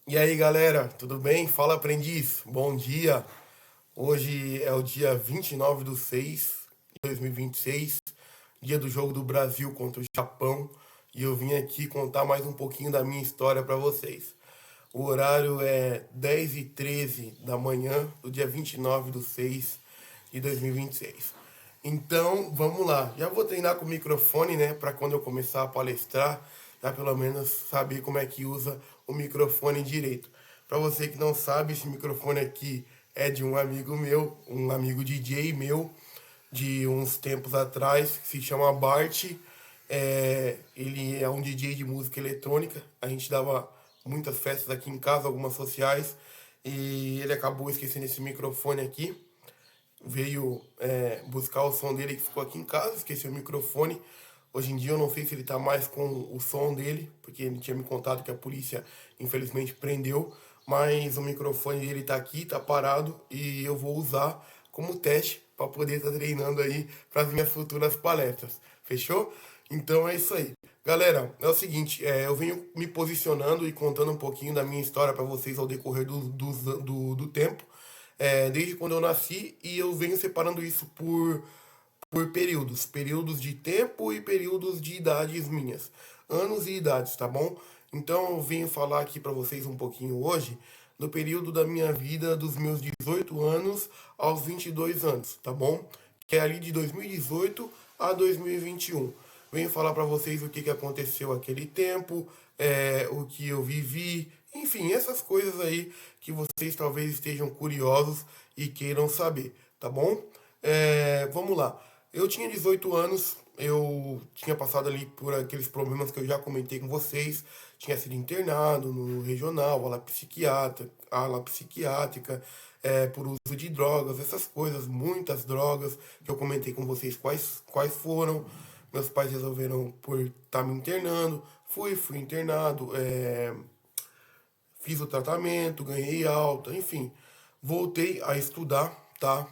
E aí, galera, tudo bem? Fala, aprendiz. Bom dia. Hoje é o dia 29 de 6 de 2026, dia do jogo do Brasil contra o Japão, e eu vim aqui contar mais um pouquinho da minha história para vocês. O horário é 10h13 da manhã do dia 29 de 6 de 2026. Então, vamos lá. Já vou treinar com o microfone, né, para quando eu começar a palestrar, já pelo menos saber como é que usa o microfone direito. Para você que não sabe, esse microfone aqui é de um amigo meu, um amigo DJ meu, de uns tempos atrás, que se chama Bart. Ele é um DJ de música eletrônica. A gente dava muitas festas aqui em casa, algumas sociais, e ele acabou esquecendo esse microfone aqui. Veio buscar o som dele que ficou aqui em casa, esqueceu o microfone. Hoje em dia eu não sei se ele tá mais com o som dele, porque ele tinha me contado que a polícia infelizmente prendeu, mas o microfone dele tá aqui, tá parado e eu vou usar como teste para poder estar treinando aí para as minhas futuras palestras. Fechou? Então é isso aí. Galera, é o seguinte, eu venho me posicionando e contando um pouquinho da minha história para vocês ao decorrer do tempo, desde quando eu nasci, e eu venho separando isso por períodos de tempo e períodos de idades minhas, anos e idades, tá bom? Então eu venho falar aqui para vocês um pouquinho hoje do período da minha vida dos meus 18 anos aos 22 anos, tá bom? Que é ali de 2018 a 2021. Venho falar para vocês o que aconteceu aquele tempo, o que eu vivi, enfim, essas coisas aí que vocês talvez estejam curiosos e queiram saber, tá bom? Vamos lá. Eu tinha 18 anos, eu tinha passado ali por aqueles problemas que eu já comentei com vocês, tinha sido internado no regional, ala psiquiátrica, por uso de drogas, essas coisas, muitas drogas, que eu comentei com vocês quais foram. Meus pais resolveram por estar me internando, fui internado, fiz o tratamento, ganhei alta, enfim, voltei a estudar, tá?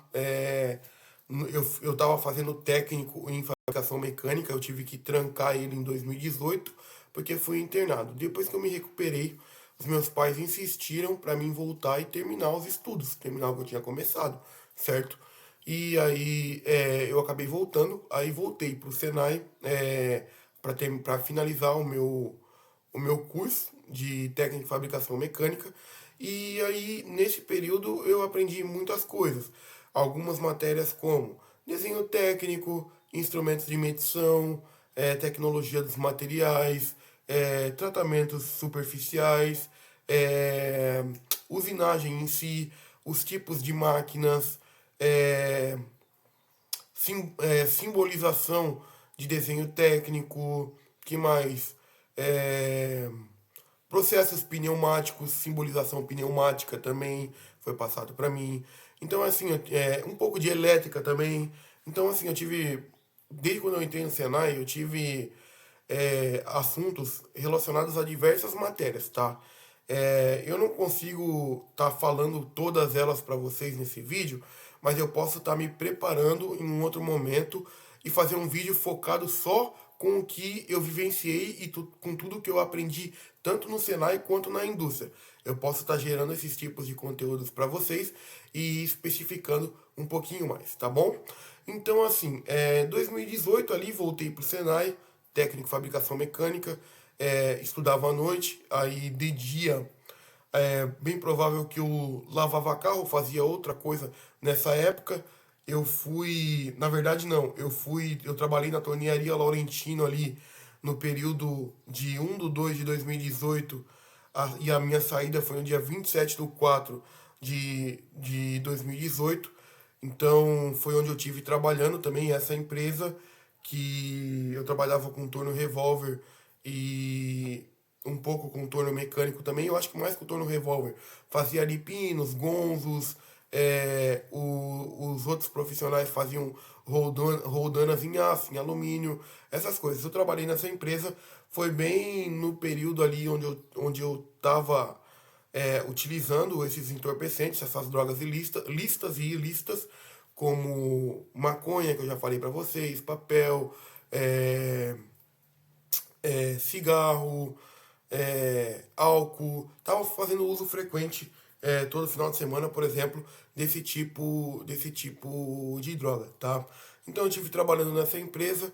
Eu estava fazendo técnico em fabricação mecânica, eu tive que trancar ele em 2018, porque fui internado. Depois que eu me recuperei, os meus pais insistiram para mim voltar e terminar os estudos, terminar o que eu tinha começado, certo? E aí eu acabei voltando, aí voltei para o Senai para finalizar o meu curso de técnica de fabricação mecânica. E aí, nesse período, eu aprendi muitas coisas. Algumas matérias como desenho técnico, instrumentos de medição, tecnologia dos materiais, tratamentos superficiais, usinagem em si, os tipos de máquinas, é, simbolização de desenho técnico, que mais? É, processos pneumáticos, simbolização pneumática também foi passado para mim. Então, assim, um pouco de elétrica também. Então, assim, eu tive, desde quando eu entrei no Senai, eu tive assuntos relacionados a diversas matérias, tá? Eu não consigo estar falando todas elas para vocês nesse vídeo, mas eu posso estar me preparando em um outro momento e fazer um vídeo focado só com o que eu vivenciei e com tudo que eu aprendi, tanto no Senai quanto na indústria. Eu posso estar gerando esses tipos de conteúdos para vocês e especificando um pouquinho mais, tá bom? Então, assim, 2018 ali voltei para o Senai, técnico de fabricação mecânica, estudava à noite, aí de dia é bem provável que eu lavava carro, fazia outra coisa nessa época. Eu fui, na verdade não, eu trabalhei na tornearia Laurentino ali no período de 1 de 2 de 2018, e a minha saída foi no dia 27/4 de 2018. Então foi onde eu tive trabalhando também essa empresa, que eu trabalhava com torno revólver e um pouco com torno mecânico também. Eu acho que mais com torno revólver. Fazia ali pinos, gonzos, os outros profissionais faziam roldanas em aço, em alumínio, essas coisas. Eu trabalhei nessa empresa, foi bem no período ali onde eu estava utilizando esses entorpecentes, essas drogas lícitas e ilícitas, como maconha, que eu já falei para vocês, papel, cigarro, álcool, estava fazendo uso frequente todo final de semana, por exemplo, desse tipo de droga, tá? Então eu estive trabalhando nessa empresa,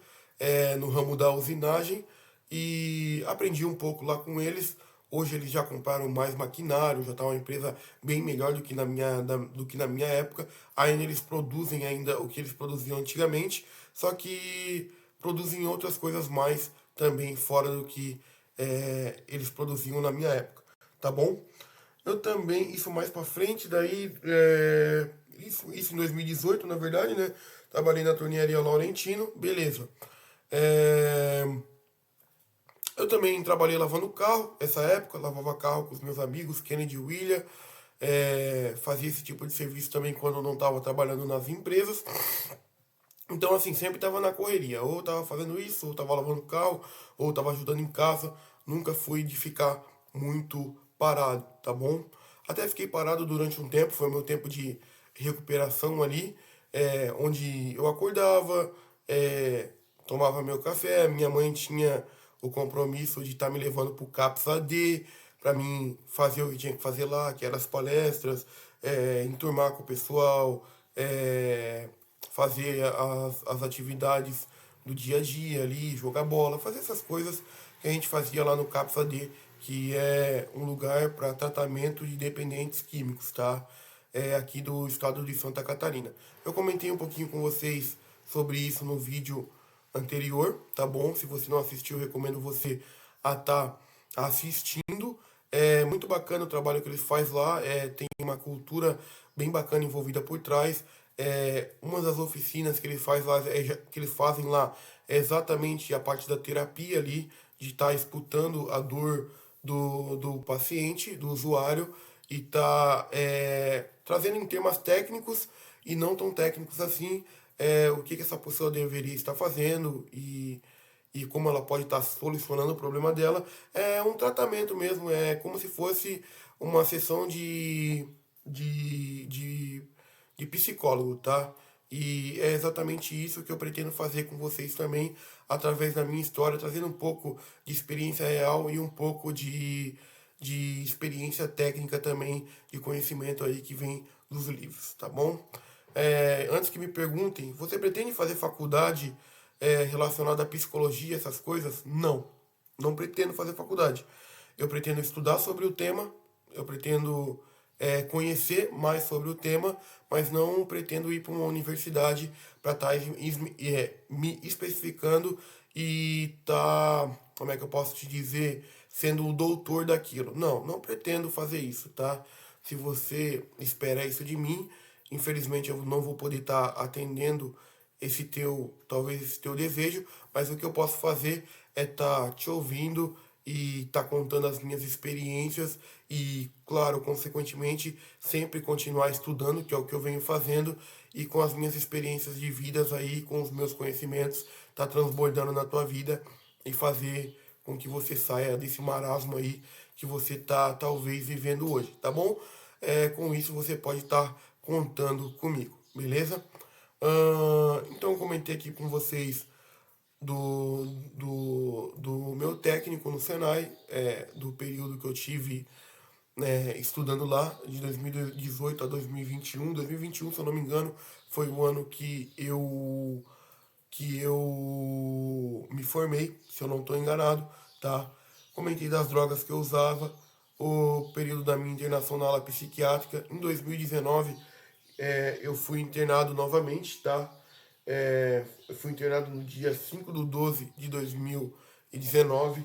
no ramo da usinagem, e aprendi um pouco lá com eles. Hoje eles já compraram mais maquinário, já está uma empresa bem melhor do que na minha época. Ainda eles produzem ainda o que eles produziam antigamente, só que produzem outras coisas mais também fora do que eles produziam na minha época, tá bom? Eu também, isso mais pra frente, daí, isso em 2018, na verdade, né? Trabalhei na tornearia Laurentino, beleza. É, eu também trabalhei lavando carro, essa época, lavava carro com os meus amigos, Kennedy e William. Fazia esse tipo de serviço também quando eu não estava trabalhando nas empresas. Então, assim, sempre estava na correria. Ou estava fazendo isso, ou estava lavando carro, ou estava ajudando em casa. Nunca fui de ficar muito parado, tá bom? Até fiquei parado durante um tempo, foi meu tempo de recuperação ali, onde eu acordava, é, tomava meu café, minha mãe tinha o compromisso de estar me levando para o CAPS AD, para mim fazer o que tinha que fazer lá, que eram as palestras, enturmar com o pessoal, fazer as atividades do dia a dia ali, jogar bola, fazer essas coisas que a gente fazia lá no CAPS AD, que é um lugar para tratamento de dependentes químicos, tá? Aqui do estado de Santa Catarina. Eu comentei um pouquinho com vocês sobre isso no vídeo anterior, tá bom? Se você não assistiu, eu recomendo você a estar assistindo. É muito bacana o trabalho que eles fazem lá, tem uma cultura bem bacana envolvida por trás. Uma das oficinas que eles fazem lá, que eles fazem lá é exatamente a parte da terapia ali, de estar escutando a dor do paciente, do usuário, e tá trazendo em termos técnicos e não tão técnicos assim, o que essa pessoa deveria estar fazendo e como ela pode estar solucionando o problema dela. É um tratamento mesmo, é como se fosse uma sessão de, de, de psicólogo, tá? E é exatamente isso que eu pretendo fazer com vocês também, através da minha história, trazendo um pouco de experiência real e um pouco de experiência técnica também, de conhecimento aí que vem dos livros, tá bom? Antes que me perguntem, você pretende fazer faculdade relacionada à psicologia, essas coisas? Não, não pretendo fazer faculdade. Eu pretendo estudar sobre o tema, eu pretendo conhecer mais sobre o tema, mas não pretendo ir para uma universidade para estar me especificando e tá, como é que eu posso te dizer, sendo o doutor daquilo. Não, não pretendo fazer isso, tá? Se você espera isso de mim, infelizmente eu não vou poder estar atendendo talvez esse teu desejo, mas o que eu posso fazer é estar te ouvindo e estar contando as minhas experiências e, claro, consequentemente, sempre continuar estudando, que é o que eu venho fazendo, e com as minhas experiências de vidas aí, com os meus conhecimentos, tá transbordando na tua vida e fazer com que você saia desse marasmo aí que você tá talvez vivendo hoje, tá bom? Com isso você pode estar contando comigo, beleza? Então eu comentei aqui com vocês do meu técnico no Senai, do período que eu tive estudando lá, de 2018 a 2021. 2021, se eu não me engano, foi o ano que eu me formei, se eu não estou enganado, tá? Comentei das drogas que eu usava, o período da minha internação na ala psiquiátrica. Em 2019, eu fui internado novamente, tá? Eu fui internado no dia 5/12 de 2019,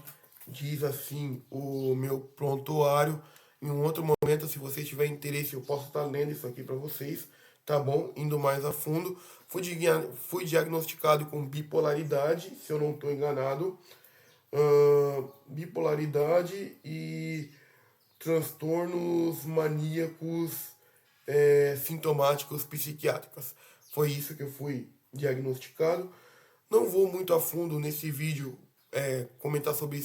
diz assim o meu prontuário. Em um outro momento, se vocês tiverem interesse, eu posso estar lendo isso aqui para vocês, tá bom? Indo mais a fundo. Fui diagnosticado com bipolaridade, se eu não estou enganado. Bipolaridade e transtornos maníacos sintomáticos psiquiátricos. Foi isso que eu fui diagnosticado. Não vou muito a fundo nesse vídeo comentar sobre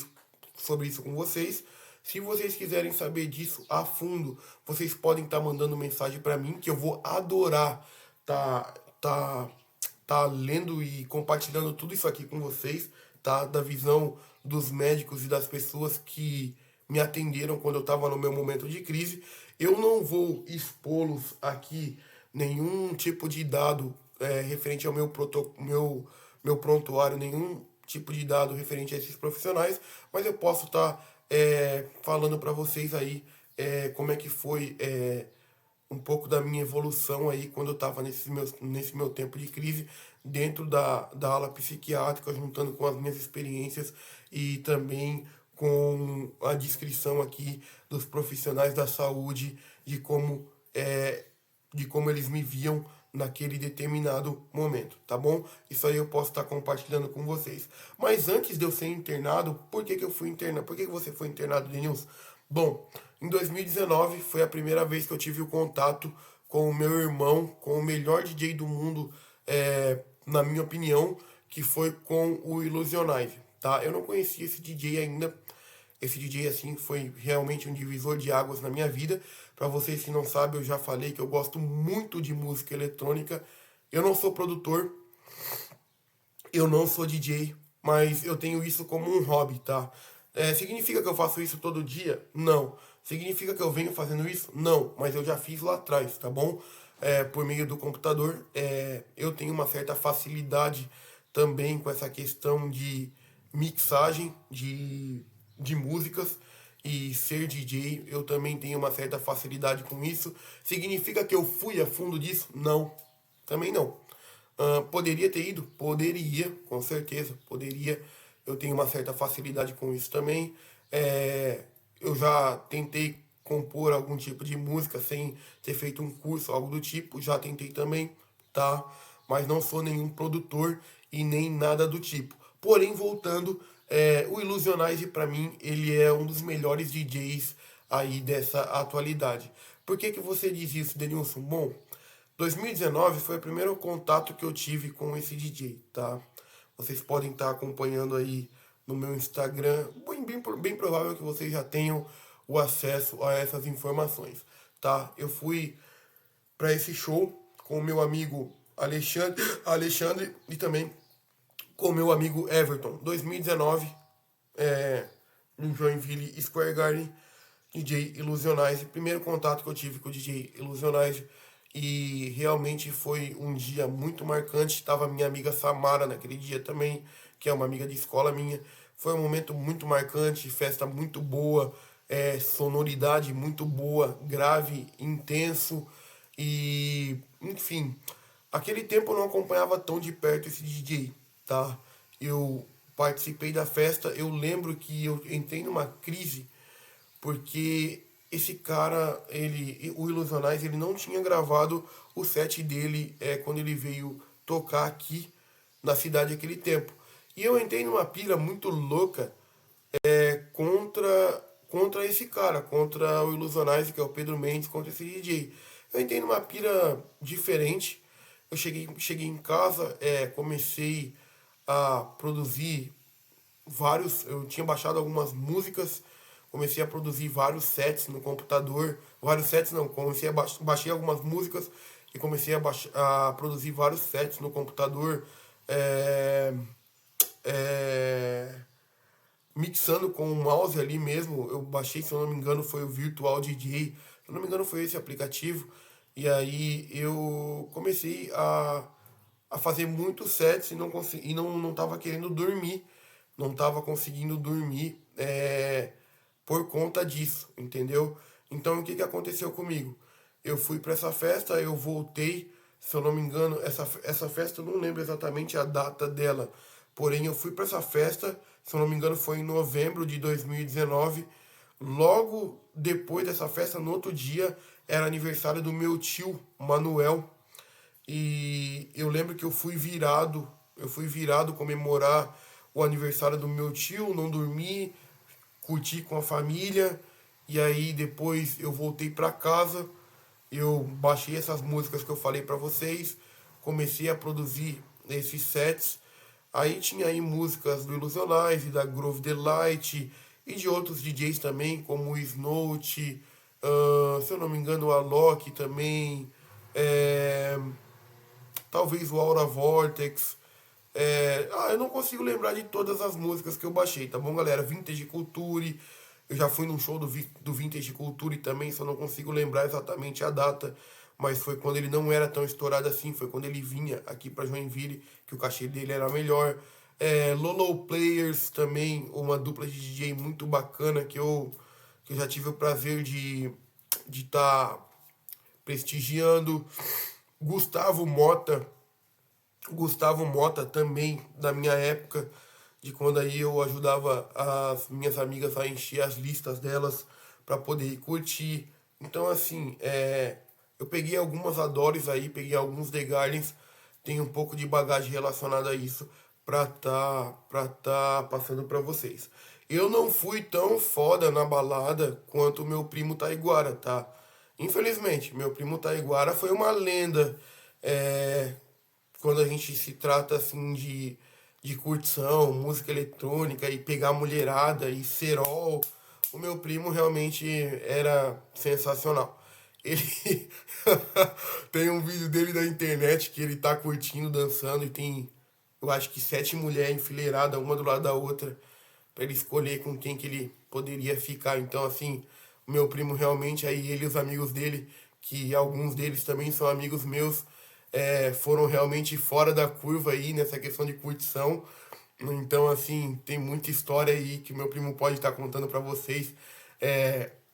isso com vocês. Se vocês quiserem saber disso a fundo, vocês podem estar mandando mensagem para mim, que eu vou adorar tá, tá lendo e compartilhando tudo isso aqui com vocês, tá? Da visão dos médicos e das pessoas que me atenderam quando eu estava no meu momento de crise. Eu não vou expô-los aqui nenhum tipo de dado referente ao meu prontuário, nenhum tipo de dado referente a esses profissionais, mas eu posso estar falando para vocês aí como é que foi um pouco da minha evolução aí quando eu estava nesse meu tempo de crise dentro da ala psiquiátrica, juntando com as minhas experiências e também com a descrição aqui dos profissionais da saúde de como eles me viam naquele determinado momento, tá bom? Isso aí eu posso estar compartilhando com vocês. Mas antes de eu ser internado, por que eu fui internado? Por que você foi internado, Denilson? Bom, em 2019 foi a primeira vez que eu tive o contato com o meu irmão, com o melhor DJ do mundo, na minha opinião, que foi com o Illusionize, tá? Eu não conhecia esse DJ ainda. Esse DJ, assim, foi realmente um divisor de águas na minha vida. Para vocês que não sabem, eu já falei que eu gosto muito de música eletrônica. Eu não sou produtor, eu não sou DJ, mas eu tenho isso como um hobby, tá? Significa que eu faço isso todo dia? Não. Significa que eu venho fazendo isso? Não. Mas eu já fiz lá atrás, tá bom? Por meio do computador. Eu tenho uma certa facilidade também com essa questão de mixagem de músicas e ser DJ. Eu também tenho uma certa facilidade com isso. Significa que eu fui a fundo disso? Não. Também não. Poderia ter ido? Poderia, com certeza, poderia. Eu tenho uma certa facilidade com isso também. Eu já tentei compor algum tipo de música sem ter feito um curso, algo do tipo. Já tentei também, tá? Mas não sou nenhum produtor e nem nada do tipo. Porém, voltando, o Illusionize, para mim, ele é um dos melhores DJs aí dessa atualidade. Por que que você diz isso, Denilson? Bom, 2019 foi o primeiro contato que eu tive com esse DJ, tá? Vocês podem estar acompanhando aí no meu Instagram. Bem provável que vocês já tenham o acesso a essas informações, tá? Eu fui para esse show com o meu amigo Alexandre e também com o meu amigo Everton. 2019, no Joinville Square Garden, DJ Illusionize. Primeiro contato que eu tive com o DJ Illusionize. E realmente foi um dia muito marcante. Estava minha amiga Samara naquele dia também, que é uma amiga de escola minha. Foi um momento muito marcante, festa muito boa, sonoridade muito boa, grave, intenso. E, enfim, aquele tempo eu não acompanhava tão de perto esse DJ, tá? Eu participei da festa, eu lembro que eu entrei numa crise porque esse cara, o Illusionize, ele não tinha gravado o set dele quando ele veio tocar aqui na cidade naquele tempo. E eu entrei numa pira muito louca contra esse cara, contra o Illusionize, que é o Pedro Mendes, contra esse DJ. Eu entrei numa pira diferente. Eu cheguei em casa, comecei a produzir vários. Eu tinha baixado algumas músicas, comecei a produzir vários sets no computador. Vários sets não, comecei a baixei algumas músicas e comecei a produzir vários sets no computador. É, é, Mixando com o mouse ali mesmo. Eu baixei, se eu não me engano, foi o Virtual DJ. Se eu não me engano, foi esse aplicativo. E aí eu comecei a fazer muitos sets e não tava querendo dormir. Não tava conseguindo dormir por conta disso, entendeu? Então o que que aconteceu comigo? Eu fui para essa festa, eu voltei, se eu não me engano, essa festa eu não lembro exatamente a data dela. Porém, eu fui para essa festa, se eu não me engano, foi em novembro de 2019. Logo depois dessa festa, no outro dia, era aniversário do meu tio, Manuel. E eu lembro que eu fui virado comemorar o aniversário do meu tio, não dormi, curti com a família. E aí depois eu voltei para casa, eu baixei essas músicas que eu falei para vocês, comecei a produzir esses sets. Aí tinha aí músicas do Illusionize, da Groove Delight e de outros DJs também, como o Snout, se eu não me engano, o Alok também, talvez o Aura Vortex. Eu não consigo lembrar de todas as músicas que eu baixei, tá bom, galera? Vintage Culture, eu já fui num show do Vintage Culture também, só não consigo lembrar exatamente a data, mas foi quando ele não era tão estourado assim, foi quando ele vinha aqui pra Joinville, que o cachê dele era melhor. Lolo Players também, uma dupla de DJ muito bacana que eu já tive o prazer de estar prestigiando. Gustavo Mota, Gustavo Mota também, da minha época, de quando aí eu ajudava as minhas amigas a encher as listas delas para poder curtir. Então, assim, eu peguei algumas Adores aí, peguei alguns The Gardens, tenho um pouco de bagagem relacionada a isso pra tá passando pra vocês. Eu não fui tão foda na balada quanto o meu primo Taiguara, tá? Infelizmente, meu primo Taiguara foi uma lenda. É, quando a gente se trata assim de curtição, música eletrônica e pegar mulherada e cerol, o meu primo realmente era sensacional. Ele tem um vídeo dele na internet que ele tá curtindo, dançando e tem, eu acho que 7 mulheres enfileiradas, uma do lado da outra, para ele escolher com quem que ele poderia ficar. Então, assim, o meu primo realmente, aí ele e os amigos dele, que alguns deles também são amigos meus, foram realmente fora da curva aí nessa questão de curtição. Então, assim, tem muita história aí que o meu primo pode estar contando para vocês.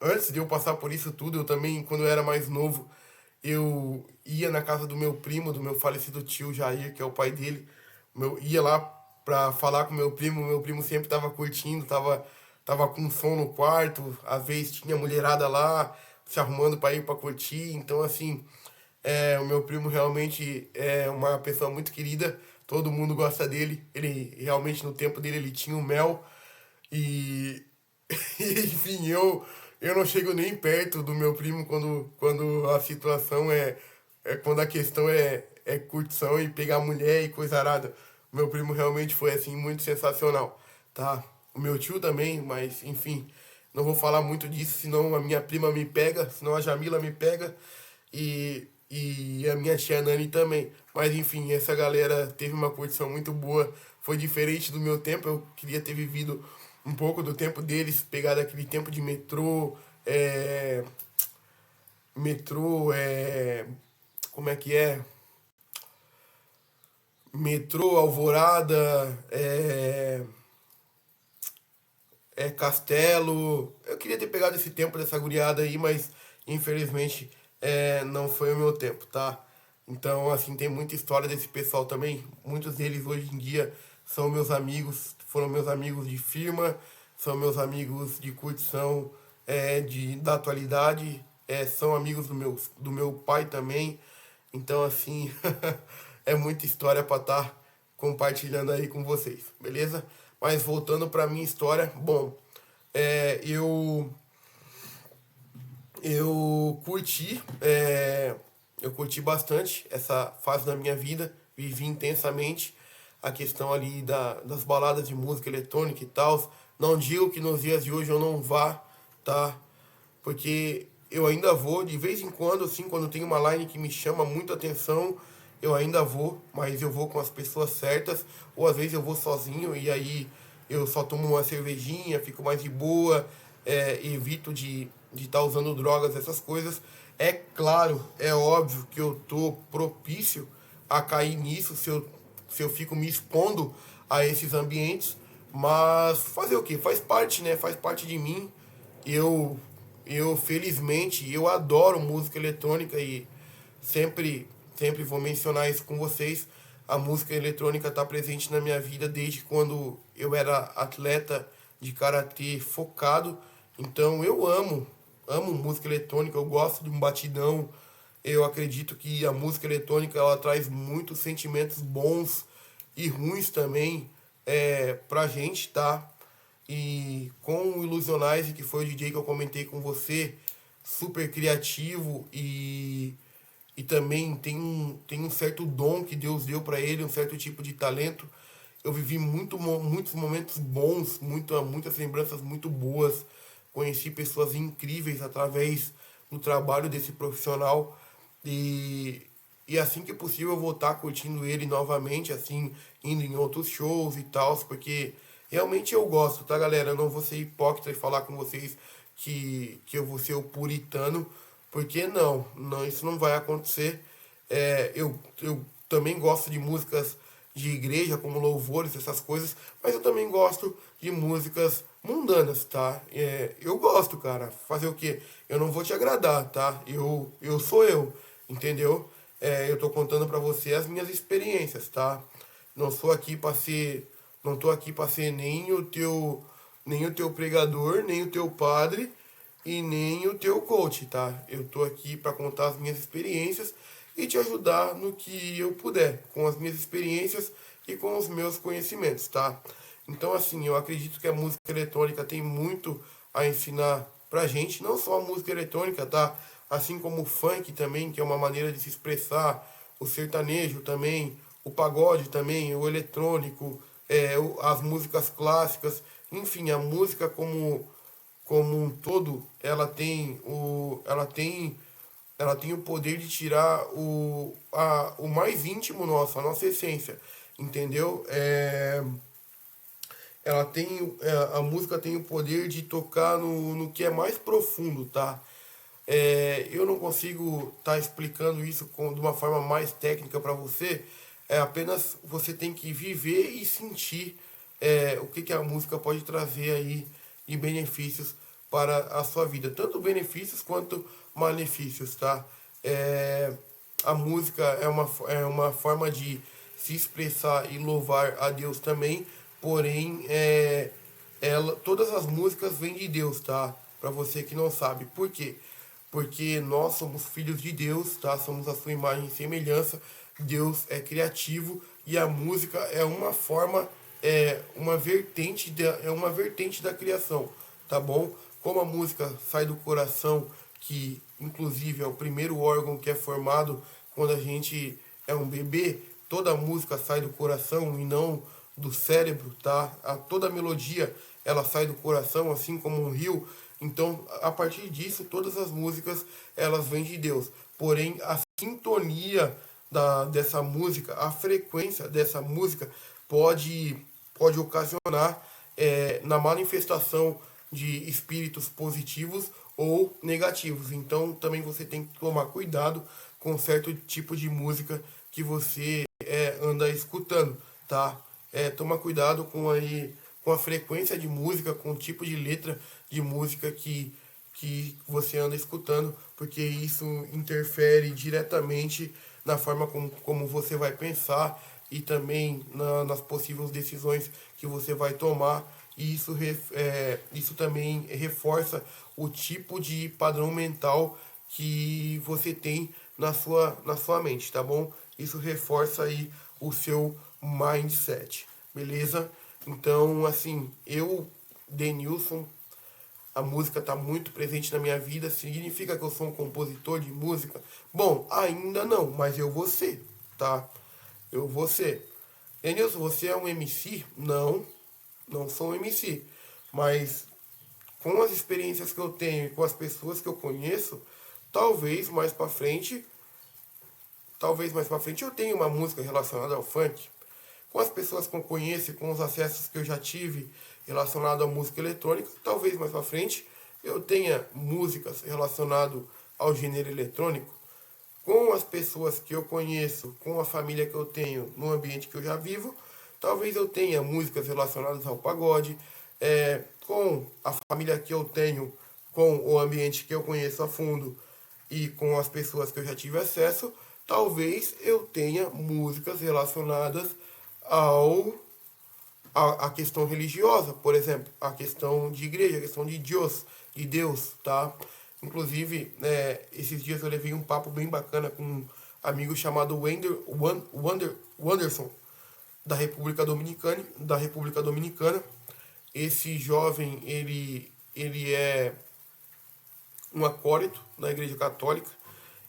Antes de eu passar por isso tudo, eu também, quando eu era mais novo, eu ia na casa do meu primo, do meu falecido tio Jair, que é o pai dele. Ia lá pra falar com meu primo sempre tava curtindo, tava com som no quarto, às vezes tinha mulherada lá, se arrumando pra ir pra curtir. Então, assim, o meu primo realmente é uma pessoa muito querida, todo mundo gosta dele. Ele realmente no tempo dele ele tinha o mel e enfim, eu não chego nem perto do meu primo quando a situação quando a questão é curtição e pegar mulher e coisa arada. O meu primo realmente foi assim muito sensacional, tá? O meu tio também, mas enfim, não vou falar muito disso, senão a minha prima me pega, senão a Jamila me pega e a minha tia Nani também. Mas enfim, essa galera teve uma curtição muito boa, foi diferente do meu tempo, eu queria ter vivido um pouco do tempo deles, pegado aquele tempo de metrô, metrô, como é que é? Metrô, Alvorada, Castelo. Eu queria ter pegado esse tempo dessa guriada aí, mas infelizmente não foi o meu tempo, tá? Então, assim, tem muita história desse pessoal também. Muitos deles hoje em dia são meus amigos, foram meus amigos de firma, são meus amigos de curtição da atualidade, são amigos do meu pai também. Então, assim, é muita história para estar compartilhando aí com vocês, beleza? Mas voltando para minha história, bom, é, eu eu curti, eu curti bastante essa fase da minha vida, vivi intensamente a questão ali das baladas de música eletrônica e tal. Não digo que nos dias de hoje eu não vá, tá? Porque eu ainda vou, de vez em quando, assim, quando tem uma line que me chama muito atenção, eu ainda vou, mas eu vou com as pessoas certas, ou às vezes eu vou sozinho e aí eu só tomo uma cervejinha, fico mais de boa, evito de estar usando drogas, essas coisas. É claro, é óbvio que eu tô propício a cair nisso se eu fico me expondo a esses ambientes, mas fazer o quê? Faz parte, né? Faz parte de mim. Eu, eu felizmente, eu adoro música eletrônica e sempre, sempre vou mencionar isso com vocês. A música eletrônica está presente na minha vida desde quando eu era atleta de karatê focado. Então eu amo música eletrônica, eu gosto de um batidão. Eu acredito que a música eletrônica ela traz muitos sentimentos bons e ruins também pra gente, tá? E com o Illusionize, que foi o DJ que eu comentei com você, super criativo e também tem um certo dom que Deus deu para ele, um certo tipo de talento. Eu vivi muitos momentos bons, muitas lembranças muito boas. Conheci pessoas incríveis através do trabalho desse profissional. E E assim que possível eu vou estar curtindo ele novamente, assim, indo em outros shows e tal, porque realmente eu gosto, tá, galera? Eu não vou ser hipócrita e falar com vocês que eu vou ser o puritano, porque não, isso não vai acontecer. Eu também gosto de músicas de igreja, como louvores, essas coisas, mas eu também gosto de músicas mundanas, tá? Eu gosto, cara. Fazer o quê? Eu não vou te agradar, tá? Eu sou eu, entendeu? Eu tô contando pra você as minhas experiências, tá? Não sou aqui pra ser, não tô aqui pra ser nem o teu pregador, nem o teu padre e nem o teu coach, tá? Eu tô aqui para contar as minhas experiências e te ajudar no que eu puder, com as minhas experiências e com os meus conhecimentos, tá? Então, assim, eu acredito que a música eletrônica tem muito a ensinar pra gente, não só a música eletrônica, tá? Assim como o funk também, que é uma maneira de se expressar, o sertanejo também, o pagode também, o eletrônico, as músicas clássicas, enfim, a música como um todo, ela tem o poder de tirar o mais íntimo nosso, a nossa essência, entendeu? A música tem o poder de tocar no que é mais profundo, tá? Eu não consigo estar explicando isso de uma forma mais técnica para você. É apenas você tem que viver e sentir o que a música pode trazer aí de benefícios para a sua vida. Tanto benefícios quanto malefícios, tá? É, a música é uma forma de se expressar e louvar a Deus também, porém, todas as músicas vêm de Deus, tá? Para você que não sabe. Por quê? Porque nós somos filhos de Deus, tá? Somos a sua imagem e semelhança. Deus é criativo e a música é uma forma, é uma vertente da criação, tá bom? Como a música sai do coração, que inclusive é o primeiro órgão que é formado quando a gente é um bebê, toda a música sai do coração e não do cérebro, tá? Toda a melodia ela sai do coração, assim como um rio. Então, a partir disso, todas as músicas elas vêm de Deus. Porém, a sintonia dessa música, a frequência dessa música pode, pode ocasionar na manifestação de espíritos positivos ou negativos. Então, também você tem que tomar cuidado com certo tipo de música que você anda escutando, tá? Toma cuidado com a frequência de música, com o tipo de letra de música que você anda escutando, porque isso interfere diretamente na forma como você vai pensar e também nas possíveis decisões que você vai tomar. E isso também reforça o tipo de padrão mental que você tem na sua mente, tá bom? Isso reforça aí o seu mindset, beleza? Então, assim, Denilson, a música está muito presente na minha vida. Significa que eu sou um compositor de música? Bom, ainda não, mas eu vou ser, tá? Eu vou ser. Denilson, você é um MC? Não, não sou um MC. Mas com as experiências que eu tenho e com as pessoas que eu conheço, talvez mais para frente, talvez mais para frente eu tenha uma música relacionada ao funk. Com as pessoas que eu conheço e com os acessos que eu já tive relacionado à música eletrônica, talvez mais para frente eu tenha músicas relacionadas ao gênero eletrônico. Com as pessoas que eu conheço, com a família que eu tenho, no ambiente que eu já vivo, talvez eu tenha músicas relacionadas ao pagode. Com a família que eu tenho, com o ambiente que eu conheço a fundo e com as pessoas que eu já tive acesso, talvez eu tenha músicas relacionadas ao a questão religiosa, por exemplo, a questão de igreja, a questão de Deus, tá? Inclusive, esses dias eu levei um papo bem bacana com um amigo chamado Wanderson, da República Dominicana. Esse jovem, ele é um acólito na Igreja Católica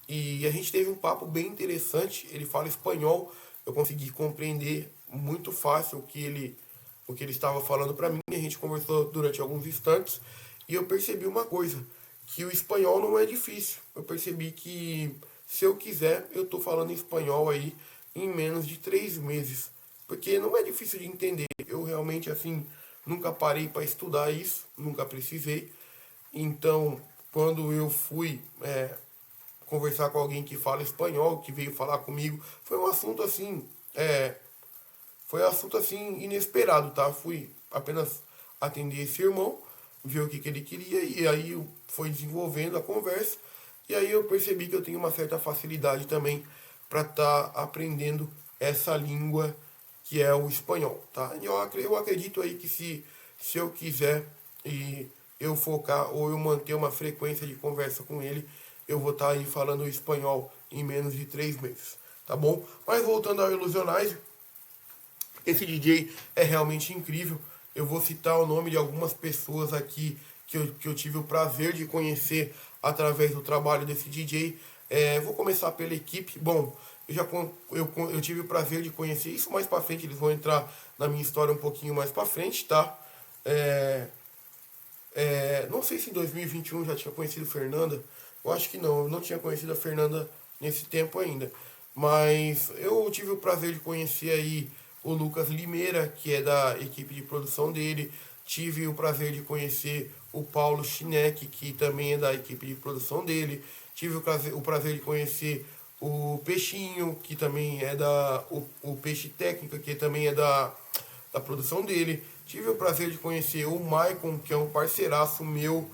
e a gente teve um papo bem interessante. Ele fala espanhol, eu consegui compreender muito fácil o que ele estava falando para mim. A gente conversou durante alguns instantes e eu percebi uma coisa, que o espanhol não é difícil. Eu percebi que se eu quiser, eu tô falando espanhol aí em menos de 3 meses. Porque não é difícil de entender. Eu realmente, assim, nunca parei para estudar isso, nunca precisei. Então, quando eu fui conversar com alguém que fala espanhol, que veio falar comigo, foi um assunto assim inesperado, tá? Fui apenas atender esse irmão, ver o que, que ele queria e aí foi desenvolvendo a conversa e aí eu percebi que eu tenho uma certa facilidade também para estar aprendendo essa língua que é o espanhol, tá? E eu acredito aí que se eu quiser e eu focar ou eu manter uma frequência de conversa com ele, eu vou estar aí falando espanhol em menos de 3 meses, tá bom? Mas voltando ao Ilusionais, esse DJ é realmente incrível. Eu vou citar o nome de algumas pessoas aqui que eu tive o prazer de conhecer através do trabalho desse DJ. Vou começar pela equipe. Bom, eu tive o prazer de conhecer isso mais pra frente. Eles vão entrar na minha história um pouquinho mais pra frente, tá? Não sei se em 2021 já tinha conhecido Fernanda. Eu acho que não. Eu não tinha conhecido a Fernanda nesse tempo ainda. Mas eu tive o prazer de conhecer aí o Lucas Limeira, que é da equipe de produção dele. Tive o prazer de conhecer o Paulo Chinek, que também é da equipe de produção dele. Tive o prazer de conhecer o Peixinho, que também é o Peixe Técnica, que também é da produção dele. Tive o prazer de conhecer o Maicon, que é um parceiraço meu,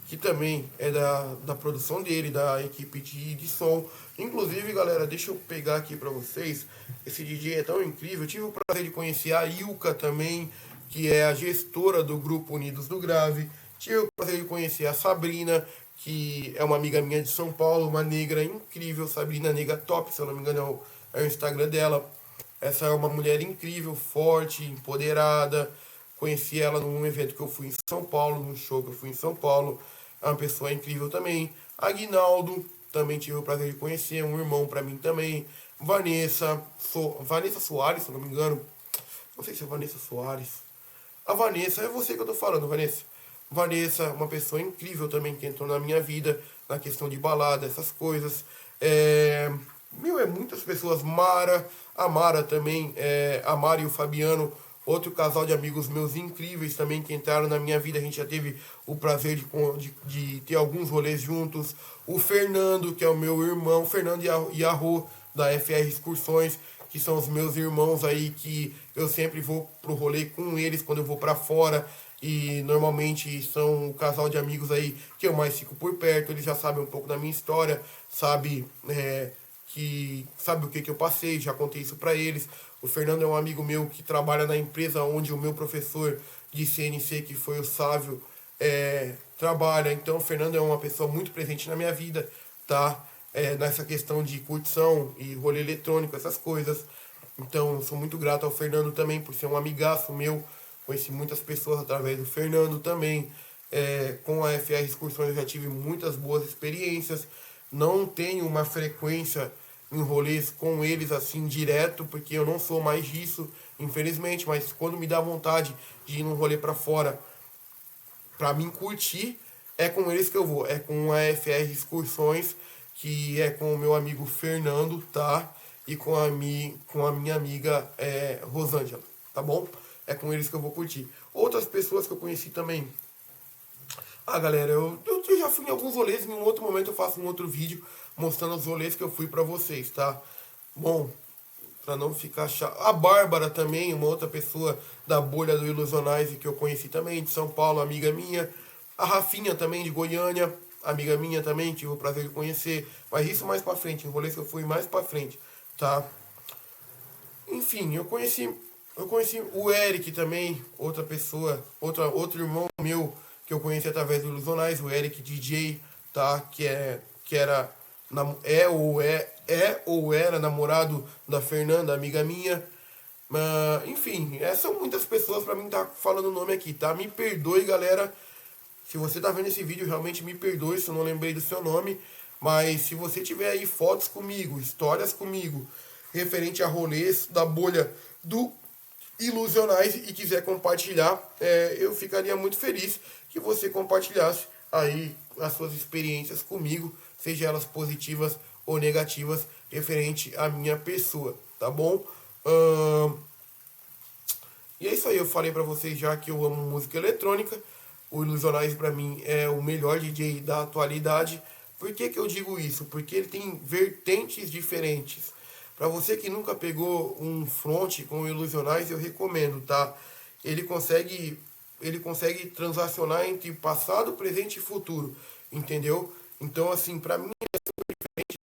que também é da produção dele, da equipe de som. Inclusive, galera, deixa eu pegar aqui pra vocês. Esse DJ é tão incrível. Eu tive o prazer de conhecer a Ilka também, que é a gestora do grupo Unidos do Grave. Tive o prazer de conhecer a Sabrina, que é uma amiga minha de São Paulo, uma negra incrível, Sabrina Negra Top, se eu não me engano é o Instagram dela. Essa é uma mulher incrível, forte, empoderada. Conheci ela num evento que eu fui em São Paulo, num show que eu fui em São Paulo. É uma pessoa incrível também. Aguinaldo, também tive o prazer de conhecer, um irmão pra mim também. Vanessa Soares, se eu não me engano. Não sei se é Vanessa Soares. A Vanessa, é você que eu tô falando, Vanessa. Vanessa, uma pessoa incrível também que entrou na minha vida, na questão de balada, essas coisas. Muitas pessoas. A Mara também, a Mara e o Fabiano, outro casal de amigos meus incríveis também que entraram na minha vida. A gente já teve o prazer de ter alguns rolês juntos. O Fernando, que é o meu irmão, Fernando e a Rô, da FR Excursões, que são os meus irmãos aí, que eu sempre vou pro rolê com eles quando eu vou pra fora. E normalmente são o casal de amigos aí que eu mais fico por perto. Eles já sabem um pouco da minha história, sabe o que eu passei, já contei isso pra eles. O Fernando é um amigo meu que trabalha na empresa onde o meu professor de CNC, que foi o Sávio, trabalha. Então o Fernando é uma pessoa muito presente na minha vida, tá? Nessa questão de curtição e rolê eletrônico, essas coisas. Então, sou muito grato ao Fernando também por ser um amigaço meu. Conheci muitas pessoas através do Fernando também. Com a FR Excursões eu já tive muitas boas experiências. Não tenho uma frequência em rolês com eles assim direto, porque eu não sou mais disso, infelizmente. Mas quando me dá vontade de ir num rolê pra fora, pra mim curtir, é com eles que eu vou. É com a FR Excursões, que é com o meu amigo Fernando, tá? E com a minha amiga Rosângela, tá bom? É com eles que eu vou curtir. Outras pessoas que eu conheci também. Ah, galera, eu já fui em alguns rolês. Em um outro momento eu faço um outro vídeo mostrando os rolês que eu fui pra vocês, tá? Bom, pra não ficar chato. A Bárbara também, uma outra pessoa da bolha do Ilusionize que eu conheci também, de São Paulo, amiga minha. A Rafinha também, de Goiânia, amiga minha também, tive o prazer de conhecer. Mas isso mais pra frente, em rolês que eu fui mais pra frente, tá? Enfim, eu conheci o Eric também, outra pessoa, outro irmão meu que eu conheci através do Ilusionais, o Eric DJ, tá? Que era, ou era namorado da Fernanda, amiga minha. Mas, enfim, são muitas pessoas pra mim tá falando o nome aqui, tá? Me perdoe, galera. Se você tá vendo esse vídeo, realmente me perdoe se eu não lembrei do seu nome. Mas se você tiver aí fotos comigo, histórias comigo, referente a rolês da bolha do Ilusionais e quiser compartilhar, eu ficaria muito feliz que você compartilhasse aí as suas experiências comigo, seja elas positivas ou negativas referente à minha pessoa, tá bom? E é isso aí, eu falei pra vocês já que eu amo música eletrônica. O Ilusionais pra mim é o melhor DJ da atualidade. Por que que eu digo isso? Porque ele tem vertentes diferentes. Pra você que nunca pegou um front com o Ilusionais, eu recomendo, tá? Ele consegue ele consegue transacionar entre passado, presente e futuro, entendeu? Então assim, pra mim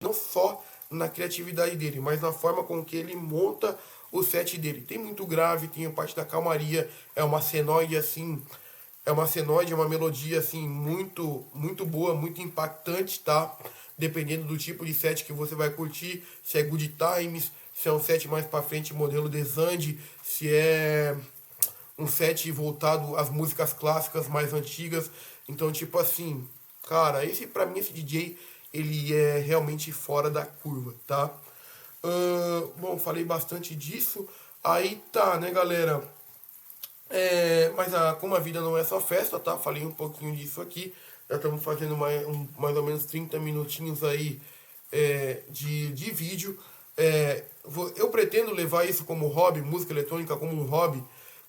não só na criatividade dele, mas na forma com que ele monta o set dele. Tem muito grave, tem a parte da calmaria, é uma senoide assim, é uma senoide, é uma melodia assim muito boa, muito impactante, tá? Dependendo do tipo de set que você vai curtir, se é good times, se é um set mais para frente, modelo Desande, se é um set voltado às músicas clássicas mais antigas. Então, tipo assim, cara, esse pra mim, esse DJ, ele é realmente fora da curva, tá? Bom, falei bastante disso. Aí tá, né, galera? Como a vida não é só festa, tá? Falei um pouquinho disso aqui. Já estamos fazendo mais ou menos 30 minutinhos aí de vídeo. Eu pretendo levar isso como hobby, música eletrônica como um hobby.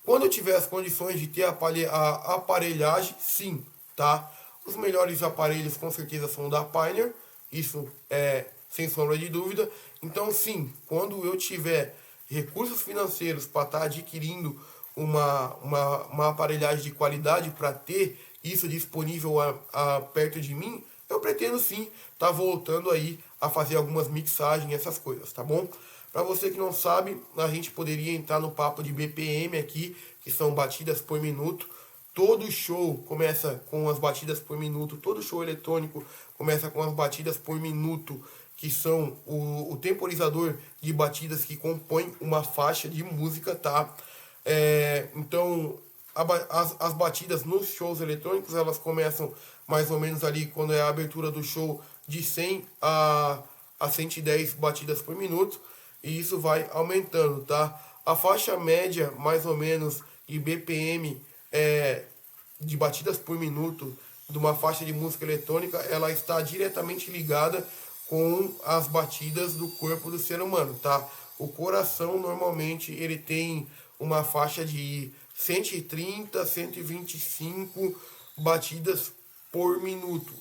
Quando eu tiver as condições de ter a aparelhagem, sim, tá? Os melhores aparelhos com certeza são da Pioneer, isso é sem sombra de dúvida. Então, sim, quando eu tiver recursos financeiros para estar adquirindo uma aparelhagem de qualidade para ter isso disponível perto de mim, eu pretendo sim estar voltando aí a fazer algumas mixagens, essas coisas, tá bom? Para você que não sabe, a gente poderia entrar no papo de BPM aqui, que são batidas por minuto. Todo show começa com as batidas por minuto, todo show eletrônico começa com as batidas por minuto, que são o temporizador de batidas que compõe uma faixa de música, tá? Então, as batidas nos shows eletrônicos, elas começam mais ou menos ali quando é a abertura do show de 100 a 110 batidas por minuto, e isso vai aumentando, tá? A faixa média, mais ou menos, de BPM, de batidas por minuto, de uma faixa de música eletrônica, ela está diretamente ligada com as batidas do corpo do ser humano, tá? O coração, normalmente, ele tem uma faixa de 130, 125 batidas por minuto.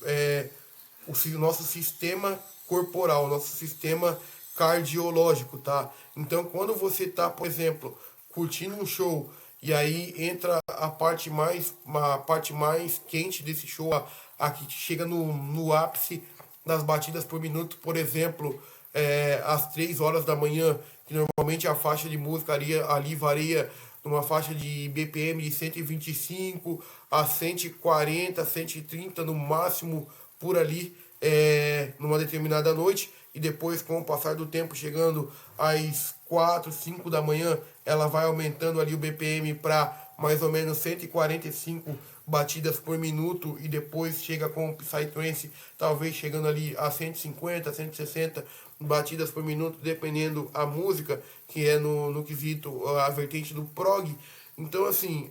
O nosso sistema corporal, nosso sistema cardiológico, tá? Então, quando você tá, por exemplo, curtindo um show e aí entra uma parte mais quente desse show, a que chega no ápice das batidas por minuto, por exemplo, às 3 horas da manhã, que normalmente a faixa de música ali varia numa faixa de BPM de 125 a 140, 130 no máximo por ali, numa determinada noite, e depois, com o passar do tempo, chegando às 4, 5 da manhã, ela vai aumentando ali o BPM para mais ou menos 145 batidas por minuto, e depois chega com o Psytrance, talvez chegando ali a 150, 160 batidas por minuto, dependendo a música, que é no quesito a vertente do prog. Então, assim,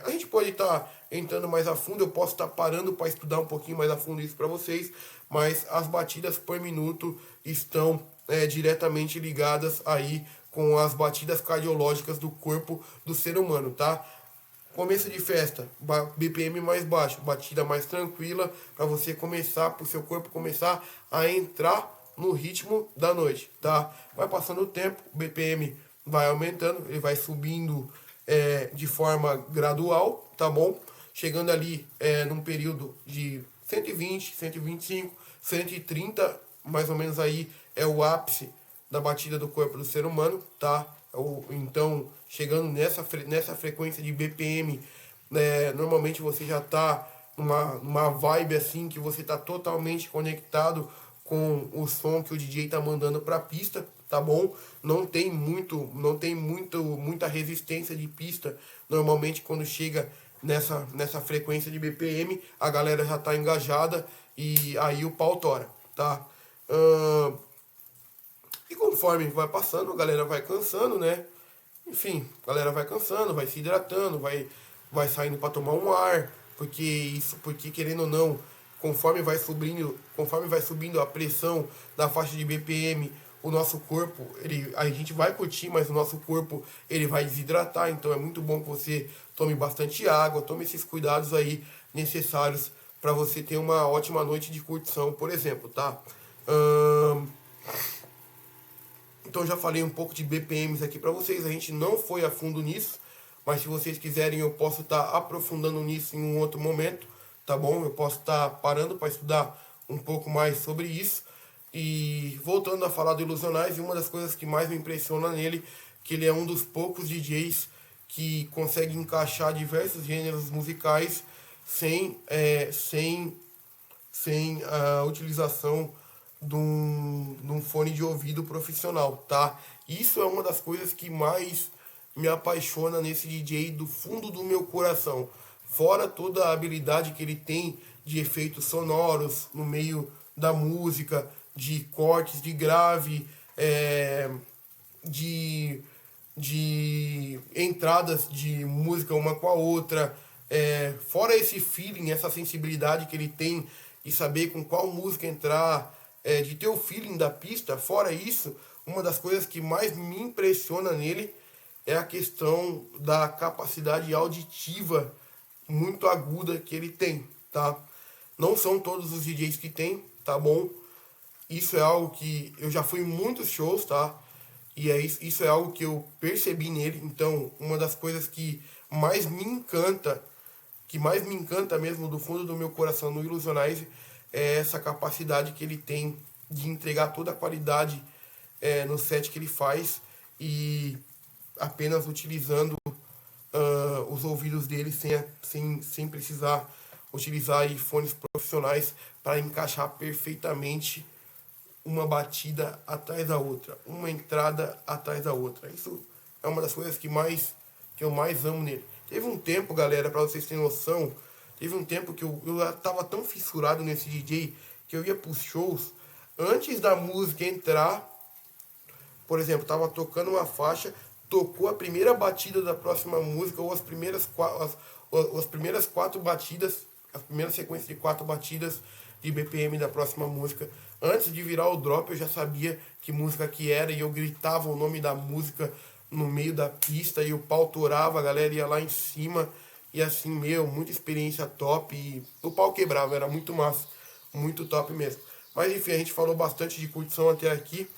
a gente pode estar entrando mais a fundo, eu posso estar parando para estudar um pouquinho mais a fundo isso para vocês, mas as batidas por minuto estão diretamente ligadas aí com as batidas cardiológicas do corpo do ser humano, tá? Começo de festa, BPM mais baixo, batida mais tranquila, para você começar, para o seu corpo começar a entrar no ritmo da noite, tá? Vai passando o tempo, o BPM vai aumentando, ele vai subindo de forma gradual, tá bom? Chegando ali num período de 120, 125, 130, mais ou menos aí é o ápice da batida do corpo do ser humano, tá? Então, chegando nessa frequência de BPM, normalmente você já tá numa vibe assim, que você tá totalmente conectado com o som que o DJ tá mandando pra pista, tá bom? Muita resistência de pista. Normalmente, quando chega nessa frequência de BPM, a galera já tá engajada e aí o pau tora, tá? E conforme vai passando, a galera vai cansando, né? Enfim, a galera vai cansando, vai se hidratando, vai saindo para tomar um ar, porque querendo ou não, conforme vai subindo a pressão da faixa de BPM, o nosso corpo, a gente vai curtir, mas o nosso corpo ele vai desidratar, então é muito bom que você tome bastante água, tome esses cuidados aí necessários para você ter uma ótima noite de curtição, por exemplo, tá? Então já falei um pouco de BPMs aqui para vocês, a gente não foi a fundo nisso, mas se vocês quiserem eu posso estar aprofundando nisso em um outro momento, tá bom? Eu posso estar parando para estudar um pouco mais sobre isso. E voltando a falar do Ilusionais, uma das coisas que mais me impressiona nele, que ele é um dos poucos DJs que consegue encaixar diversos gêneros musicais sem a utilização de um fone de ouvido profissional, tá? Isso é uma das coisas que mais me apaixona nesse DJ do fundo do meu coração. Fora toda a habilidade que ele tem de efeitos sonoros no meio da música, de cortes de grave, de entradas de música uma com a outra, fora esse feeling, essa sensibilidade que ele tem de saber com qual música entrar, de ter o feeling da pista. Fora isso, uma das coisas que mais me impressiona nele é a questão da capacidade auditiva muito aguda que ele tem, tá? Não são todos os DJs que tem, tá bom? Isso é algo que eu já fui em muitos shows, tá? E isso é algo que eu percebi nele. Então, uma das coisas que mais me encanta mesmo do fundo do meu coração no Illusionize, é essa capacidade que ele tem de entregar toda a qualidade no set que ele faz e apenas utilizando os ouvidos dele sem precisar utilizar aí fones profissionais para encaixar perfeitamente uma batida atrás da outra, uma entrada atrás da outra. Isso é uma das coisas que eu mais amo nele. Teve um tempo, galera, para vocês terem noção, teve um tempo que eu tava tão fissurado nesse DJ que eu ia pros shows, antes da música entrar, por exemplo, tava tocando uma faixa, tocou a primeira batida da próxima música, ou as primeiras quatro batidas, a primeira sequência de 4 batidas de BPM da próxima música. Antes de virar o drop, eu já sabia que música que era e eu gritava o nome da música no meio da pista e o pau torava, a galera ia lá em cima e assim, muita experiência top e o pau quebrava, era muito massa, muito top mesmo. Mas enfim, a gente falou bastante de curtição até aqui.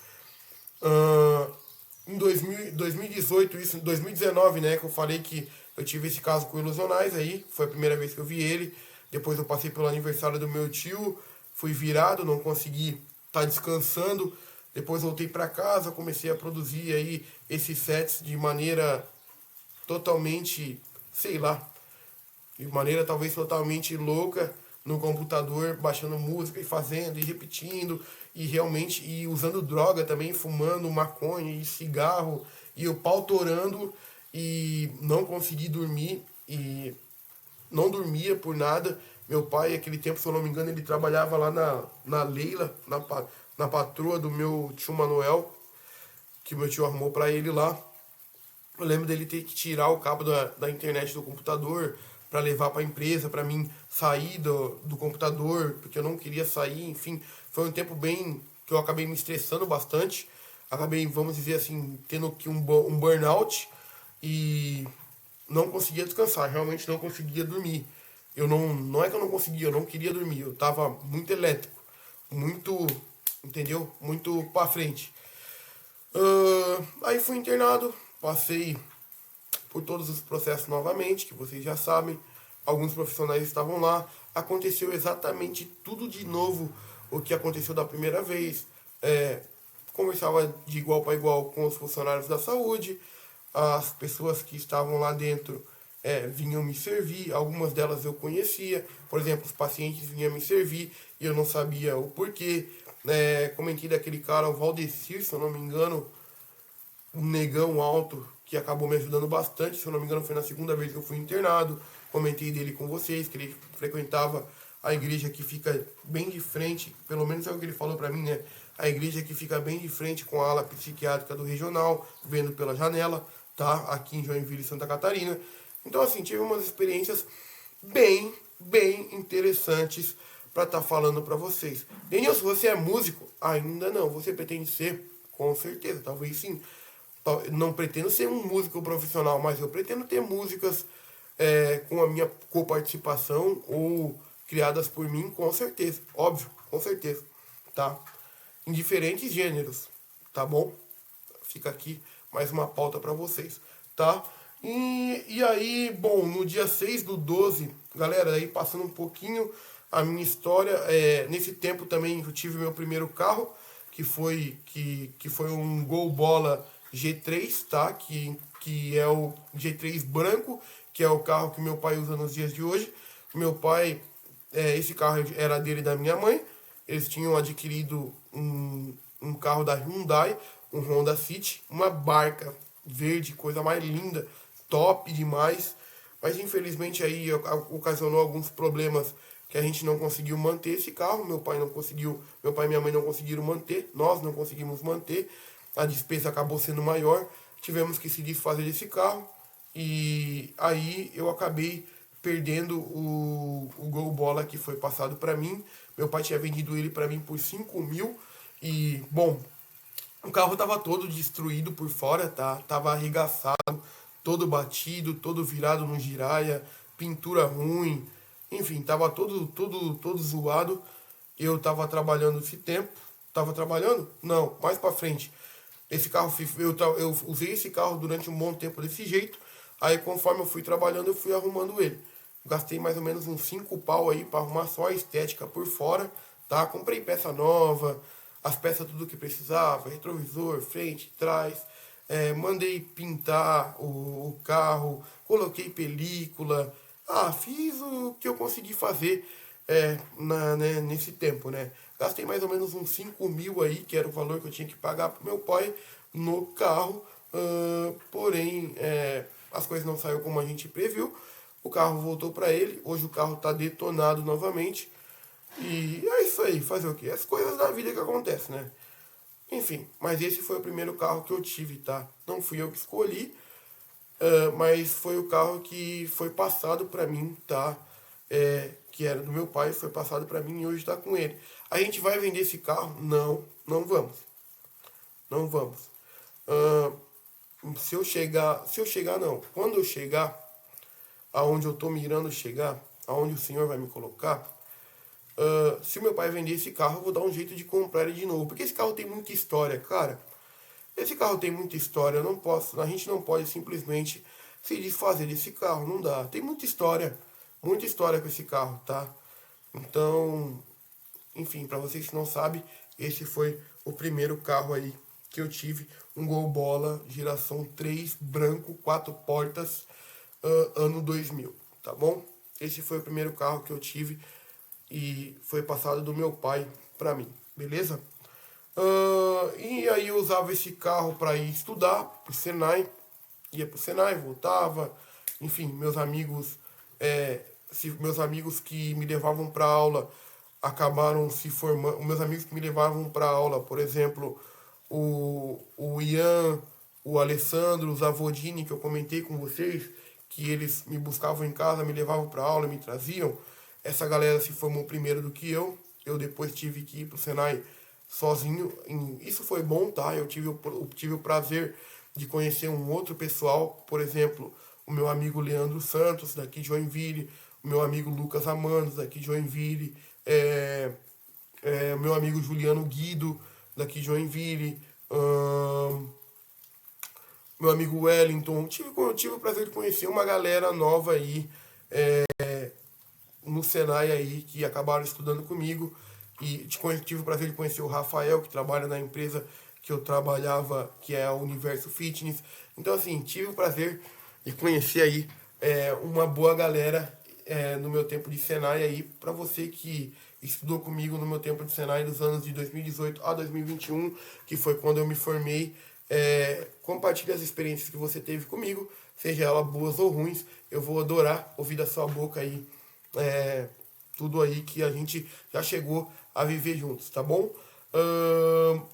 Em 2018, isso, em 2019, né, que eu falei que eu tive esse caso com o Ilusionais aí, foi a primeira vez que eu vi ele. Depois eu passei pelo aniversário do meu tio, fui virado, não consegui estar descansando. Depois voltei para casa, comecei a produzir aí esses sets de maneira totalmente, sei lá, de maneira talvez totalmente louca no computador, baixando música e fazendo e repetindo e realmente e usando droga também, fumando maconha e cigarro e o pau torando e não consegui dormir e não dormia por nada. Meu pai, naquele tempo, se eu não me engano, ele trabalhava lá na Leila, na patroa do meu tio Manuel, que meu tio arrumou para ele lá. Eu lembro dele ter que tirar o cabo da internet do computador para levar para a empresa, para mim sair do computador, porque eu não queria sair, enfim. Foi um tempo bem que eu acabei me estressando bastante. Acabei, vamos dizer assim, tendo que um burnout e não conseguia descansar, realmente não conseguia dormir. Não é que eu não conseguia, eu não queria dormir. Eu tava muito elétrico, muito, entendeu? Muito pra frente. Aí fui internado, passei por todos os processos novamente, que vocês já sabem. Alguns profissionais estavam lá. Aconteceu exatamente tudo de novo o que aconteceu da primeira vez. Conversava de igual para igual com os funcionários da saúde. As pessoas que estavam lá dentro vinham me servir, algumas delas eu conhecia, por exemplo, os pacientes vinham me servir e eu não sabia o porquê. Comentei daquele cara, o Valdecir, se eu não me engano, um negão alto que acabou me ajudando bastante, se eu não me engano foi na segunda vez que eu fui internado. Comentei dele com vocês, que ele frequentava a igreja que fica bem de frente, pelo menos é o que ele falou pra mim, né? A igreja que fica bem de frente com a ala psiquiátrica do regional, vendo pela janela, tá? Aqui em Joinville, Santa Catarina. Então, assim, tive umas experiências bem interessantes para estar falando para vocês. Denilson, você é músico? Ainda não. Você pretende ser? Com certeza, talvez sim. Não pretendo ser um músico profissional, mas eu pretendo ter músicas com a minha coparticipação ou criadas por mim, com certeza. Óbvio, com certeza. Tá? Em diferentes gêneros, tá bom? Fica aqui mais uma pauta para vocês, tá? E aí, bom, no dia 6/12, galera, aí passando um pouquinho a minha história, nesse tempo também eu tive meu primeiro carro, que foi um Gol Bola G3, tá? Que é o G3 branco, que é o carro que meu pai usa nos dias de hoje. Meu pai, esse carro era dele e da minha mãe. Eles tinham adquirido um carro da Hyundai, um Honda City, uma barca verde, coisa mais linda, top demais. Mas infelizmente aí ocasionou alguns problemas que a gente não conseguiu manter esse carro. Meu pai e minha mãe não conseguiram manter, nós não conseguimos manter. A despesa acabou sendo maior, tivemos que se desfazer desse carro e aí eu acabei perdendo o Gol Bola que foi passado para mim. Meu pai tinha vendido ele para mim por 5 mil e, bom, o carro tava todo destruído por fora, tá? Tava arregaçado, todo batido, todo virado no giraia, pintura ruim, enfim, tava todo zoado. Eu tava trabalhando esse tempo, tava trabalhando? Não, mais pra frente. Esse carro, eu usei esse carro durante um bom tempo desse jeito. Aí conforme eu fui trabalhando, eu fui arrumando ele. Gastei mais ou menos uns 5 pau aí para arrumar só a estética por fora, tá? Comprei peça nova, as peças tudo que precisava, retrovisor, frente, trás. Mandei pintar o carro, coloquei película. Fiz o que eu consegui fazer nesse tempo, né? Gastei mais ou menos uns 5 mil aí, que era o valor que eu tinha que pagar pro meu pai no carro. Porém, as coisas não saíram como a gente previu. O carro voltou para ele. Hoje o carro está detonado novamente. E é isso aí, fazer o quê? As coisas da vida que acontecem, né? Enfim, mas esse foi o primeiro carro que eu tive, tá? Não fui eu que escolhi, mas foi o carro que foi passado para mim, tá? Que era do meu pai, foi passado para mim e hoje está com ele. A gente vai vender esse carro? Não, não vamos. Não vamos. Se eu chegar não. Quando eu chegar aonde eu tô mirando chegar, aonde o Senhor vai me colocar, se meu pai vender esse carro, eu vou dar um jeito de comprar ele de novo. Porque esse carro tem muita história, cara. Esse carro tem muita história. A gente não pode simplesmente se desfazer desse carro. Não dá. Tem muita história com esse carro, tá? Então, enfim, para vocês que não sabem, esse foi o primeiro carro aí que eu tive. Um Gol Bola, geração 3, branco, 4 portas, ano 2000, tá bom? Esse foi o primeiro carro que eu tive e foi passado do meu pai para mim, beleza? E aí eu usava esse carro para ir estudar pro Senai, ia pro Senai, voltava, enfim, meus amigos que me levavam para aula acabaram se formando, meus amigos que me levavam para aula, por exemplo, o Ian, o Alessandro, o Zavodini, que eu comentei com vocês, que eles me buscavam em casa, me levavam para aula, me traziam. Essa galera se formou primeiro do que eu. Eu depois tive que ir pro Senai sozinho. Isso foi bom, tá? Eu tive o prazer de conhecer um outro pessoal, por exemplo, o meu amigo Leandro Santos, daqui de Joinville, o meu amigo Lucas Amandos, daqui de Joinville, o meu amigo Juliano Guido, daqui de Joinville, meu amigo Wellington. Tive o prazer de conhecer uma galera nova aí no Senai aí, que acabaram estudando comigo. E tive o prazer de conhecer o Rafael, que trabalha na empresa que eu trabalhava, que é a Universo Fitness. Então, assim, tive o prazer de conhecer aí uma boa galera no meu tempo de Senai aí. Para você que estudou comigo no meu tempo de Senai dos anos de 2018 a 2021, que foi quando eu me formei, compartilhe as experiências que você teve comigo, seja elas boas ou ruins. Eu vou adorar ouvir da sua boca aí tudo aí que a gente já chegou a viver juntos, tá bom?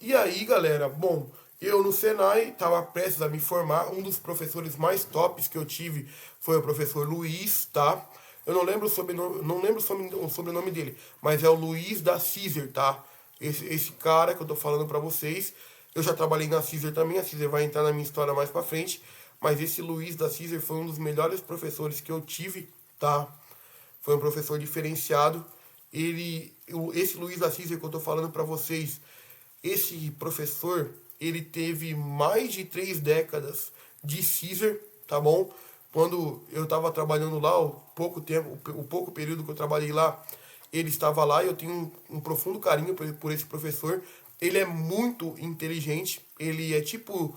E aí, galera, bom, eu no Senai estava prestes a me formar. Um dos professores mais tops que eu tive foi o professor Luiz, tá? Eu não lembro o sobrenome, não lembro o sobrenome dele, mas é o Luiz da Caesar, tá? Esse cara que eu tô falando pra vocês, eu já trabalhei na Caesar também, a Caesar vai entrar na minha história mais pra frente, mas esse Luiz da Caesar foi um dos melhores professores que eu tive, tá? Foi um professor diferenciado. Esse Luiz da Caesar que eu tô falando pra vocês, esse professor, ele teve mais de 3 décadas de Caesar, tá bom? Quando eu estava trabalhando lá, o pouco período que eu trabalhei lá, ele estava lá e eu tenho um profundo carinho por esse professor. Ele é muito inteligente, ele é tipo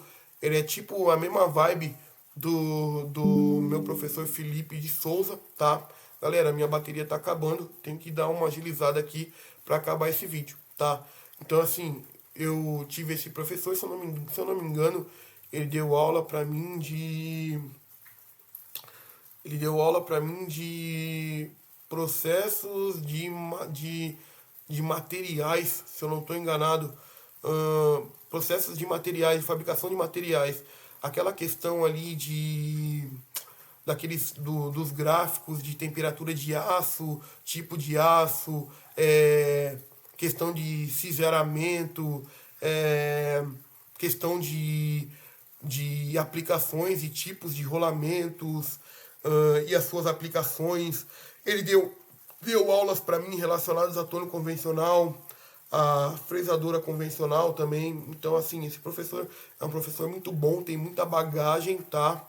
a mesma vibe do meu professor Felipe de Souza, tá? Galera, minha bateria tá acabando, tem que dar uma agilizada aqui para acabar esse vídeo, tá? Então, assim, eu tive esse professor, se eu não me engano, ele deu aula para mim de ele deu aula para mim de processos de materiais, se eu não estou enganado. Processos de materiais, de fabricação de materiais. Aquela questão ali dos gráficos de temperatura de aço, tipo de aço, questão de ciseramento, questão de aplicações e tipos de rolamentos, e as suas aplicações. Ele deu aulas para mim relacionadas a torno convencional, a fresadora convencional também. Então, assim, esse professor é um professor muito bom, tem muita bagagem, tá?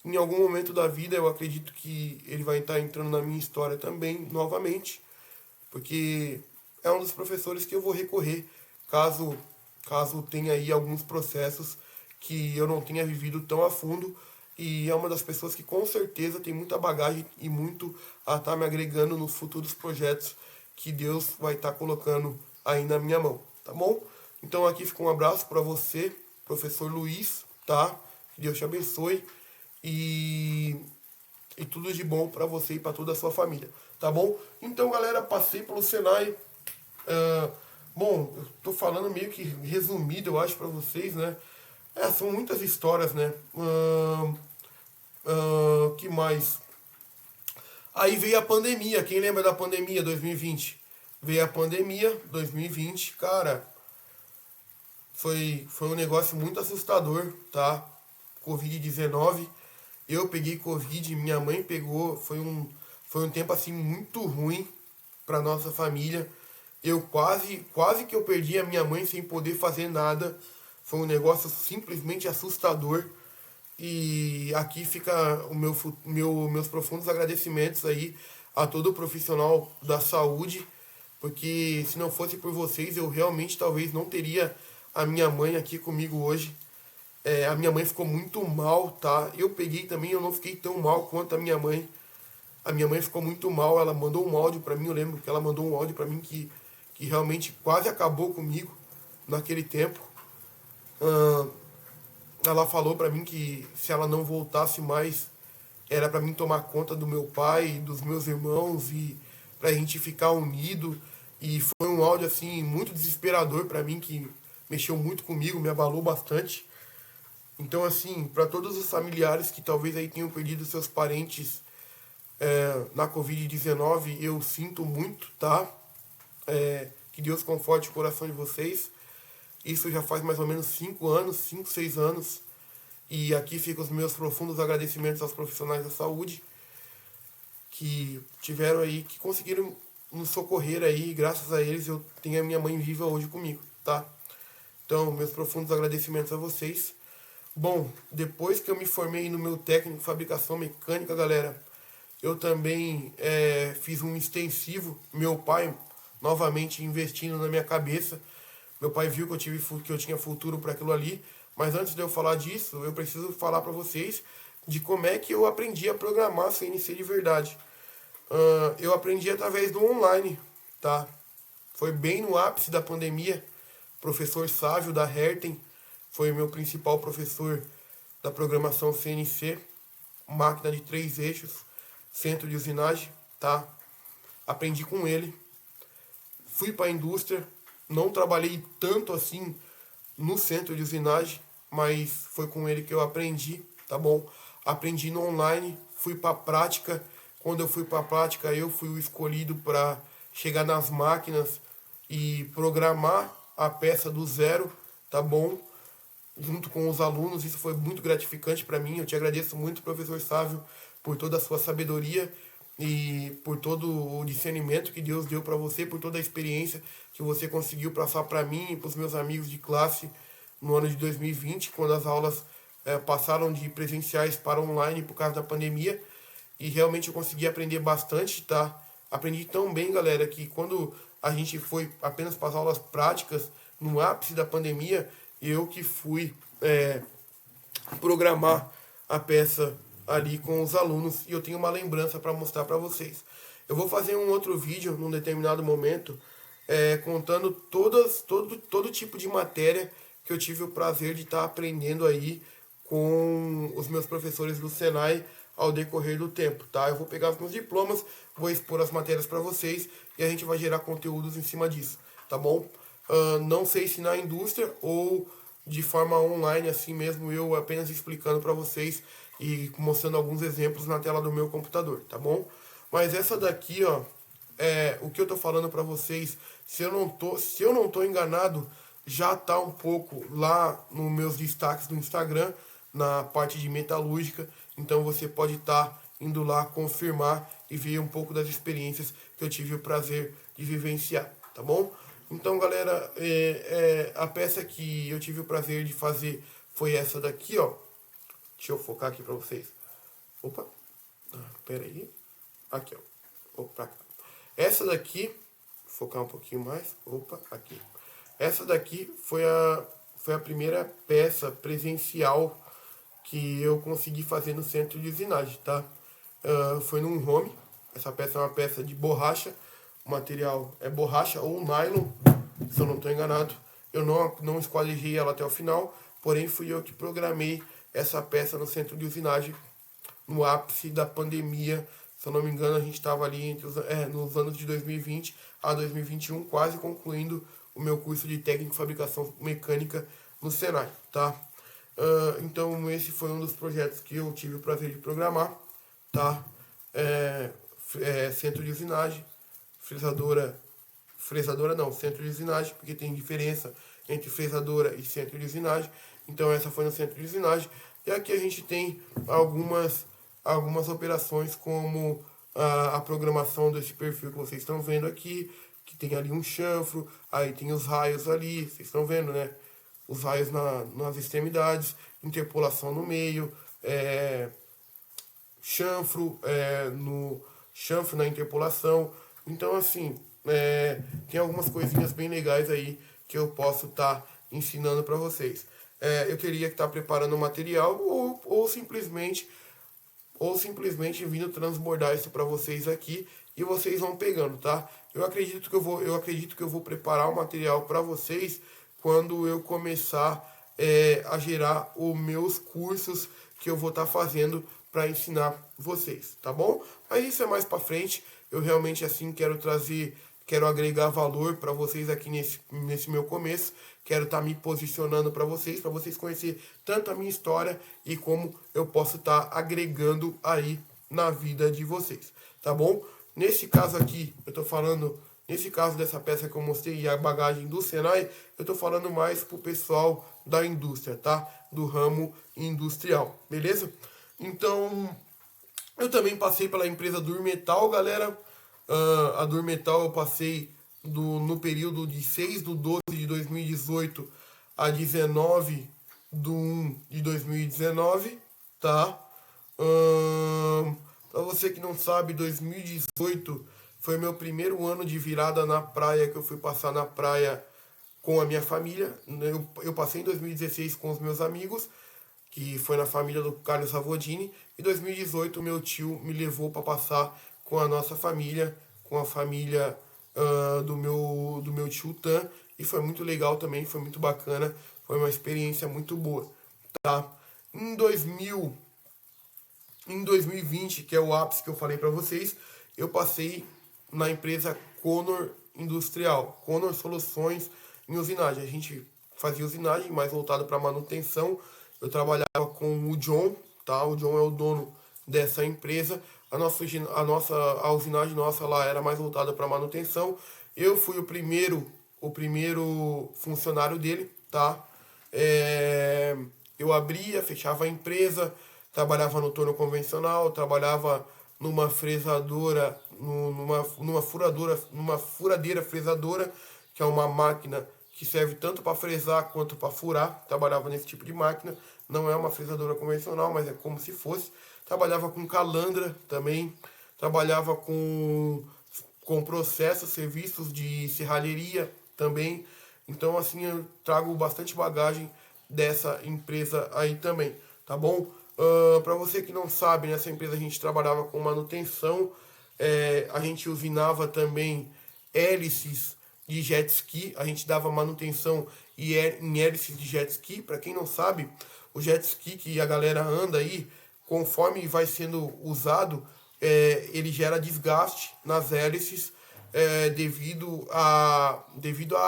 Em algum momento da vida, eu acredito que ele vai estar entrando na minha história também, novamente, porque é um dos professores que eu vou recorrer caso tenha aí alguns processos que eu não tenha vivido tão a fundo, e é uma das pessoas que com certeza tem muita bagagem e muito a estar me agregando nos futuros projetos que Deus vai estar colocando aí na minha mão, tá bom? Então aqui fica um abraço para você, professor Luiz, tá? Que Deus te abençoe e tudo de bom para você e para toda a sua família, tá bom? Então, galera, passei pelo Senai. Bom, eu tô falando meio que resumido, eu acho, para vocês, né? São muitas histórias, né? Que mais? Aí veio a pandemia. Quem lembra da pandemia 2020? Veio a pandemia 2020, cara. Foi um negócio muito assustador, tá? Covid-19. Eu peguei Covid, minha mãe pegou. Foi um tempo assim muito ruim para nossa família. Eu quase que eu perdi a minha mãe sem poder fazer nada. Foi um negócio simplesmente assustador. E aqui fica meus profundos agradecimentos aí a todo profissional da saúde, porque se não fosse por vocês, eu realmente talvez não teria a minha mãe aqui comigo hoje. A minha mãe ficou muito mal, tá? Eu peguei também, eu não fiquei tão mal quanto a minha mãe. A minha mãe ficou muito mal, ela mandou um áudio pra mim, eu lembro que ela mandou um áudio pra mim que realmente quase acabou comigo naquele tempo. Ela falou pra mim que se ela não voltasse mais, era pra mim tomar conta do meu pai, dos meus irmãos e pra gente ficar unido. E foi um áudio assim muito desesperador pra mim, que mexeu muito comigo, me abalou bastante. Então, assim, para todos os familiares que talvez aí tenham perdido seus parentes na Covid-19, eu sinto muito, tá? Que Deus conforte o coração de vocês. Isso já faz mais ou menos 5 anos, 5, 6 anos. E aqui ficam os meus profundos agradecimentos aos profissionais da saúde que tiveram aí, que conseguiram nos socorrer aí. E graças a eles eu tenho a minha mãe viva hoje comigo, tá? Então, meus profundos agradecimentos a vocês. Bom, depois que eu me formei no meu técnico de fabricação mecânica, galera, eu também fiz um extensivo. Meu pai, novamente, investindo na minha cabeça. Meu pai viu que eu tinha futuro para aquilo ali. Mas antes de eu falar disso, eu preciso falar para vocês de como é que eu aprendi a programar CNC de verdade. Eu aprendi através do online, tá? Foi bem no ápice da pandemia. O professor Sávio da Herten foi o meu principal professor da programação CNC, máquina de 3 eixos, centro de usinagem, tá? Aprendi com ele. Fui para a indústria, não trabalhei tanto assim no centro de usinagem, mas foi com ele que eu aprendi, tá bom? Aprendi no online, fui para a prática quando eu fui para a prática, eu fui o escolhido para chegar nas máquinas e programar a peça do zero, tá bom? Junto com os alunos, isso foi muito gratificante para mim. Eu te agradeço muito, professor Sávio, por toda a sua sabedoria e por todo o discernimento que Deus deu para você, por toda a experiência que você conseguiu passar para mim e para os meus amigos de classe no ano de 2020, quando as aulas passaram de presenciais para online por causa da pandemia. E realmente eu consegui aprender bastante, tá? Aprendi tão bem, galera, que quando a gente foi apenas para as aulas práticas, no ápice da pandemia, eu que fui programar a peça ali com os alunos e eu tenho uma lembrança para mostrar para vocês. Eu vou fazer um outro vídeo num determinado momento contando todo tipo de matéria que eu tive o prazer de estar aprendendo aí com os meus professores do Senai ao decorrer do tempo, tá? Eu vou pegar os meus diplomas, vou expor as matérias para vocês e a gente vai gerar conteúdos em cima disso, tá bom? Não sei se na indústria ou de forma online, assim mesmo, eu apenas explicando para vocês e mostrando alguns exemplos na tela do meu computador, tá bom? Mas essa daqui, ó, o que eu tô falando para vocês, se eu não tô enganado, já tá um pouco lá nos meus destaques do Instagram, na parte de metalúrgica, então você pode estar indo lá confirmar e ver um pouco das experiências que eu tive o prazer de vivenciar, tá bom? Então, galera, a peça que eu tive o prazer de fazer foi essa daqui, ó. Deixa eu focar aqui pra vocês. Opa, pera aí. Aqui, ó. Opa, essa daqui, focar um pouquinho mais. Opa, aqui. Essa daqui foi a primeira peça presencial que eu consegui fazer no centro de usinagem, tá? Foi num home. Essa peça é uma peça de borracha. O material é borracha ou nylon, se eu não estou enganado. Eu não esquadrijei ela até o final, porém fui eu que programei essa peça no centro de usinagem no ápice da pandemia. Se eu não me engano, a gente estava ali nos anos de 2020 a 2021, quase concluindo o meu curso de técnico de fabricação mecânica no Senai, tá? Então esse foi um dos projetos que eu tive o prazer de programar, tá? Centro de usinagem, fresadora não, centro de usinagem, porque tem diferença entre fresadora e centro de usinagem. Então essa foi no centro de usinagem. E aqui a gente tem algumas operações como a programação desse perfil que vocês estão vendo aqui, que tem ali um chanfro, aí tem os raios ali, vocês estão vendo, né? Os raios nas extremidades, interpolação no meio, chanfro no chanfro na interpolação. Então, assim, tem algumas coisinhas bem legais aí que eu posso estar ensinando para vocês. Eu teria que estar preparando o material ou simplesmente vindo transbordar isso para vocês aqui e vocês vão pegando, tá? Eu acredito que eu vou preparar o material para vocês quando eu começar a gerar os meus cursos que eu vou estar fazendo para ensinar vocês, tá bom? Mas isso é mais para frente. Eu realmente assim quero agregar valor para vocês aqui nesse meu começo. Quero estar me posicionando para vocês conhecerem tanto a minha história e como eu posso estar agregando aí na vida de vocês, tá bom? Nesse caso aqui, nesse caso dessa peça que eu mostrei e a bagagem do Senai, eu tô falando mais pro pessoal da indústria, tá? Do ramo industrial, beleza? Então, eu também passei pela empresa Durmetal, galera. A Durmetal eu passei no período de 6/12 de 2018 a 19/1 de 2019, tá? Pra você que não sabe, 2018 foi meu primeiro ano de virada na praia, que eu fui passar na praia com a minha família. Eu passei em 2016 com os meus amigos, que foi na família do Carlos Savodini. Em 2018, meu tio me levou para passar com a nossa família, com a família do meu tio Tan. E foi muito legal também, foi muito bacana. Foi uma experiência muito boa, tá? Em 2020, que é o ápice que eu falei para vocês, eu passei na empresa Conor Industrial, Conor Soluções em usinagem. A gente fazia usinagem mais voltado para manutenção. Eu trabalhava com o John, tá? O John é o dono dessa empresa. A usinagem nossa lá era mais voltada para manutenção. Eu fui o primeiro funcionário dele, tá? É, eu abria, fechava a empresa, trabalhava no torno convencional, trabalhava numa fresadora, numa furadeira fresadora, que é uma máquina que serve tanto para fresar quanto para furar. Trabalhava nesse tipo de máquina. Não é uma fresadora convencional, mas é como se fosse. Trabalhava com calandra também. Trabalhava com processos, serviços de serralheria também. Então, assim, eu trago bastante bagagem dessa empresa aí também, tá bom? Para você que não sabe, nessa empresa a gente trabalhava com manutenção, a gente usinava também hélices de jet ski, a gente dava manutenção em hélices de jet ski. Para quem não sabe, o jet ski que a galera anda aí, conforme vai sendo usado, ele gera desgaste nas hélices, devido à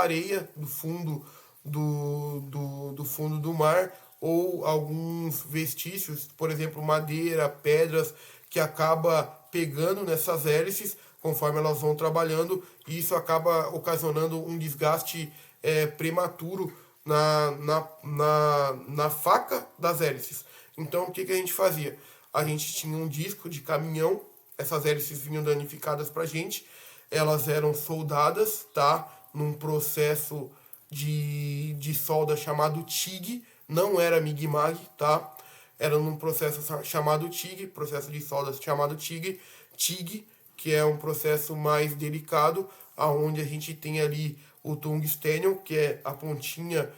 areia do fundo do fundo do mar, ou alguns vestícios, por exemplo, madeira, pedras, que acaba pegando nessas hélices conforme elas vão trabalhando, e isso acaba ocasionando um desgaste prematuro na faca das hélices. Então, o que, que a gente fazia? A gente tinha um disco de caminhão, essas hélices vinham danificadas pra gente, elas eram soldadas, tá? Num processo de solda chamado TIG, não era MIG-MAG, tá? Era num processo chamado TIG, processo de solda chamado TIG, que é um processo mais delicado, aonde a gente tem ali o tungstênio, que é a pontinha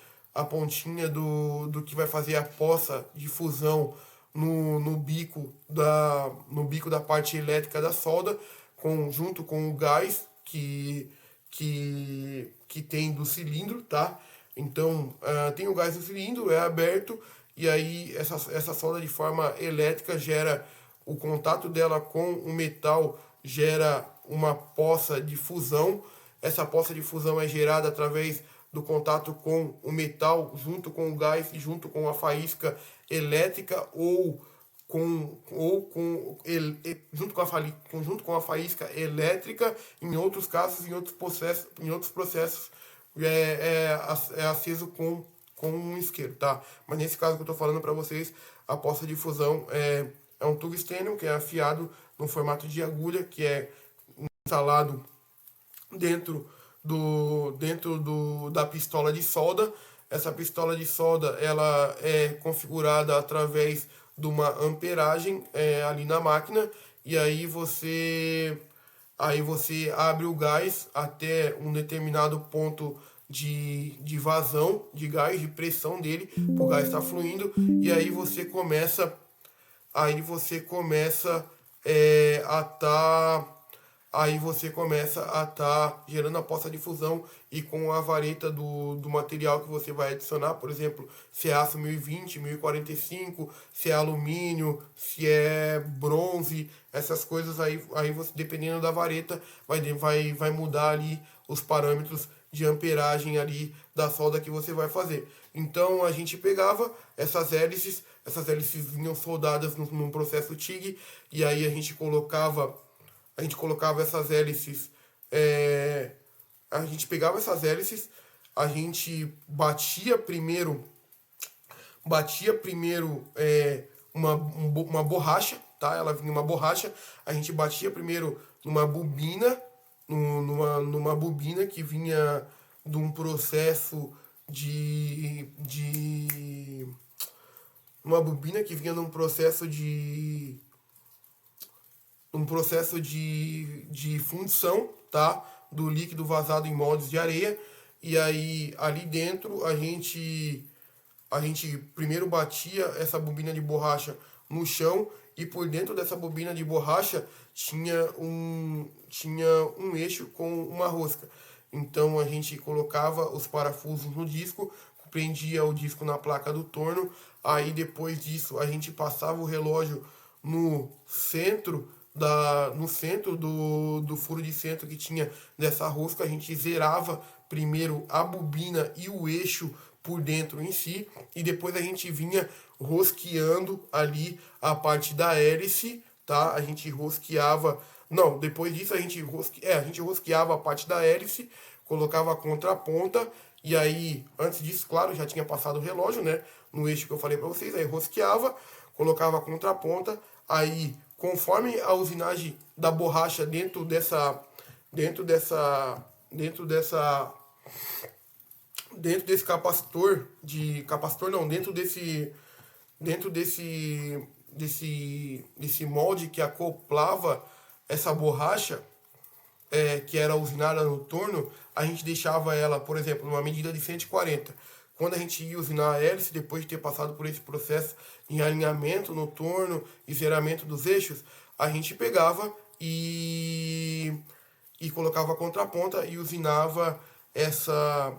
do que vai fazer a poça de fusão no bico da parte elétrica da solda, junto com o gás que tem do cilindro, tá? Então, tem o gás do cilindro, é aberto, e aí essa solda de forma elétrica gera o contato dela com o metal, gera uma poça de fusão. Essa poça de fusão é gerada através do contato com o metal, junto com o gás e junto com a faísca elétrica, junto com a faísca elétrica. Em outros casos, em outros processos é aceso com um isqueiro, tá? Mas nesse caso que eu estou falando para vocês, a poça de fusão é um tungstênio que é afiado no formato de agulha, que é instalado dentro da pistola de solda. Essa pistola de solda, ela é configurada através de uma amperagem ali na máquina, e aí você abre o gás até um determinado ponto de vazão de gás, de pressão dele, o gás está fluindo, e aí você começa a estar gerando a poça de fusão, e com a vareta do material que você vai adicionar, por exemplo, se é aço 1020, 1045, se é alumínio, se é bronze, essas coisas aí você, dependendo da vareta, vai mudar ali os parâmetros de amperagem ali da solda que você vai fazer. Então a gente pegava essas hélices vinham soldadas num processo TIG, e aí a gente colocava essas hélices, a gente pegava essas hélices, a gente batia primeiro uma borracha, tá? Ela vinha uma borracha, a gente batia primeiro numa bobina, numa bobina que vinha de um processo de uma bobina que vinha num processo de fundição, tá? Do líquido vazado em moldes de areia. E aí, ali dentro, a gente primeiro batia essa bobina de borracha no chão, e por dentro dessa bobina de borracha tinha um eixo com uma rosca. Então a gente colocava os parafusos no disco, prendia o disco na placa do torno. Aí depois disso a gente passava o relógio no centro do furo de centro que tinha dessa rosca. A gente zerava primeiro a bobina e o eixo por dentro em si, e depois a gente vinha rosqueando ali a parte da hélice, tá? A gente rosqueava, não, depois disso a gente rosqueava a parte da hélice, colocava a contraponta, e aí, antes disso, claro, já tinha passado o relógio, né? No eixo que eu falei para vocês, aí rosqueava, colocava a contraponta, aí conforme a usinagem da borracha dentro dessa, dentro dessa, dentro desse capacitor não, desse molde que acoplava essa borracha, que era usinada no torno, a gente deixava ela, por exemplo, numa medida de 140. Quando a gente ia usinar a hélice, depois de ter passado por esse processo em alinhamento no torno e zeramento dos eixos, a gente pegava e colocava a contraponta e usinava essa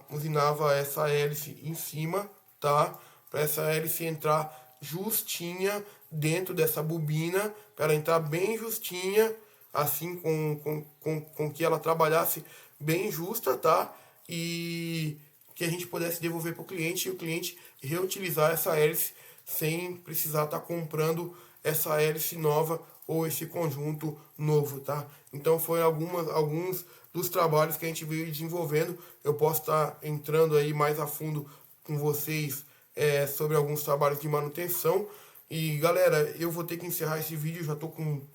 hélice em cima, tá? Para essa hélice entrar justinha dentro dessa bobina, para ela entrar bem justinha, assim com que ela trabalhasse bem justa, tá? E que a gente pudesse devolver para o cliente e o cliente reutilizar essa hélice sem precisar estar comprando essa hélice nova ou esse conjunto novo, tá? Então foi alguns dos trabalhos que a gente veio desenvolvendo. Eu posso estar entrando aí mais a fundo com vocês sobre alguns trabalhos de manutenção. E galera, eu vou ter que encerrar esse vídeo, já tô com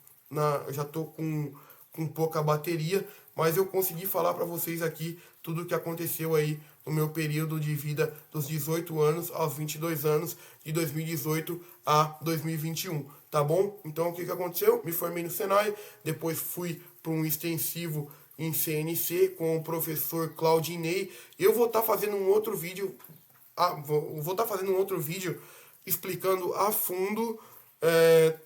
pouca bateria, mas eu consegui falar para vocês aqui tudo o que aconteceu aí no meu período de vida dos 18 anos aos 22 anos, de 2018 a 2021, tá bom? Então o que aconteceu? Me formei no Senai, depois fui para um extensivo em CNC com o professor Claudinei. Eu vou estar fazendo um outro vídeo, explicando a fundo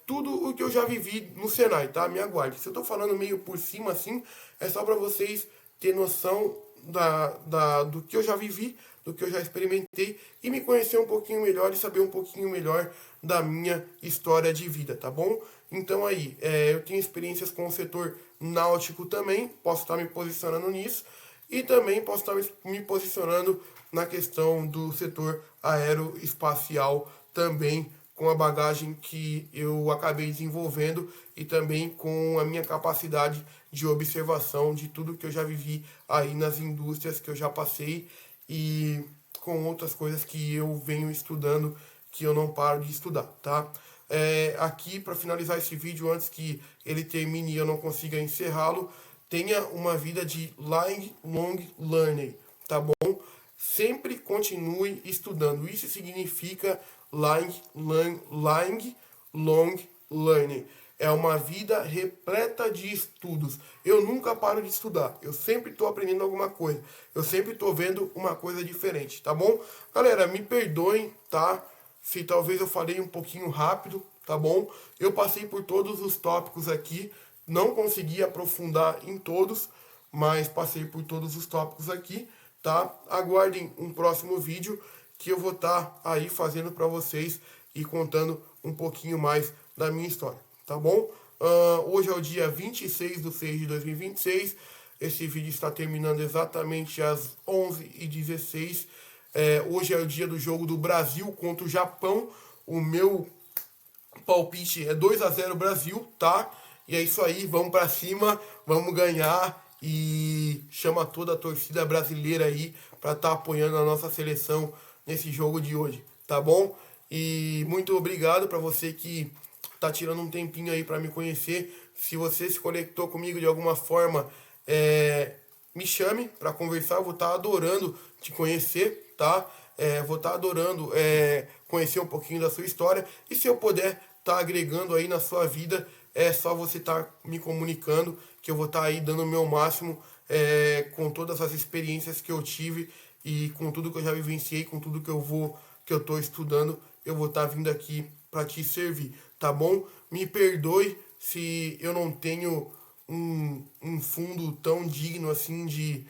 tudo o que eu já vivi no Senai, tá? Me aguarde. Se eu tô falando meio por cima assim, é só para vocês ter noção do que eu já vivi, do que eu já experimentei e me conhecer um pouquinho melhor e saber um pouquinho melhor da minha história de vida, tá bom? Então aí, eu tenho experiências com o setor náutico também, posso estar me posicionando nisso, e também posso estar me posicionando na questão do setor aeroespacial também, com a bagagem que eu acabei desenvolvendo e também com a minha capacidade de observação de tudo que eu já vivi aí nas indústrias que eu já passei e com outras coisas que eu venho estudando que eu não paro de estudar, tá? Aqui, para finalizar esse vídeo, antes que ele termine e eu não consiga encerrá-lo, tenha uma vida de lifelong learning, tá bom? Sempre continue estudando. Isso significa long learning. É uma vida repleta de estudos. Eu nunca paro de estudar. Eu sempre estou aprendendo alguma coisa. Eu sempre estou vendo uma coisa diferente, tá bom? Galera, me perdoem, tá? Se talvez eu falei um pouquinho rápido, tá bom? Eu passei por todos os tópicos aqui. Não consegui aprofundar em todos, mas passei por todos os tópicos aqui, tá? Aguardem um próximo vídeo que eu vou estar aí fazendo para vocês e contando um pouquinho mais da minha história, tá bom? Hoje é o dia 26 de 6 de 2026. Esse vídeo está terminando exatamente às 11h16. Hoje é o dia do jogo do Brasil contra o Japão. O meu palpite é 2-0 Brasil, tá? E é isso aí, vamos para cima, vamos ganhar e chama toda a torcida brasileira aí para estar apoiando a nossa seleção nesse jogo de hoje, tá bom? E muito obrigado para você que tá tirando um tempinho aí para me conhecer. Se você se conectou comigo de alguma forma, me chame para conversar, eu vou estar adorando te conhecer, tá? Vou estar adorando conhecer um pouquinho da sua história. E se eu puder estar agregando aí na sua vida, é só você estar me comunicando, que eu vou estar aí dando o meu máximo com todas as experiências que eu tive e com tudo que eu já vivenciei, com tudo que eu estou estudando, eu vou estar vindo aqui para te servir, tá bom? Me perdoe se eu não tenho um fundo tão digno assim de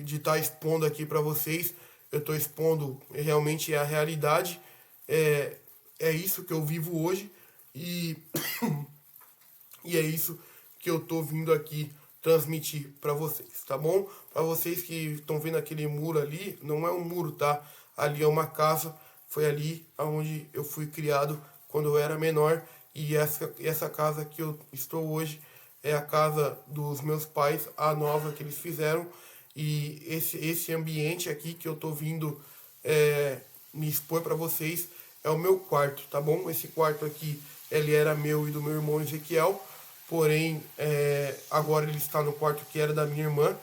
estar expondo aqui para vocês. Eu estou expondo realmente a realidade, é isso que eu vivo hoje e é isso que eu estou vindo aqui transmitir para vocês, tá bom? Para vocês que estão vendo aquele muro ali, não é um muro, tá? Ali é uma casa, foi ali onde eu fui criado quando eu era menor, e essa casa que eu estou hoje é a casa dos meus pais, a nova que eles fizeram, e esse ambiente aqui que eu tô vindo me expor para vocês é o meu quarto, tá bom? Esse quarto aqui, ele era meu e do meu irmão Ezequiel, porém, agora ele está no quarto que era da minha irmã,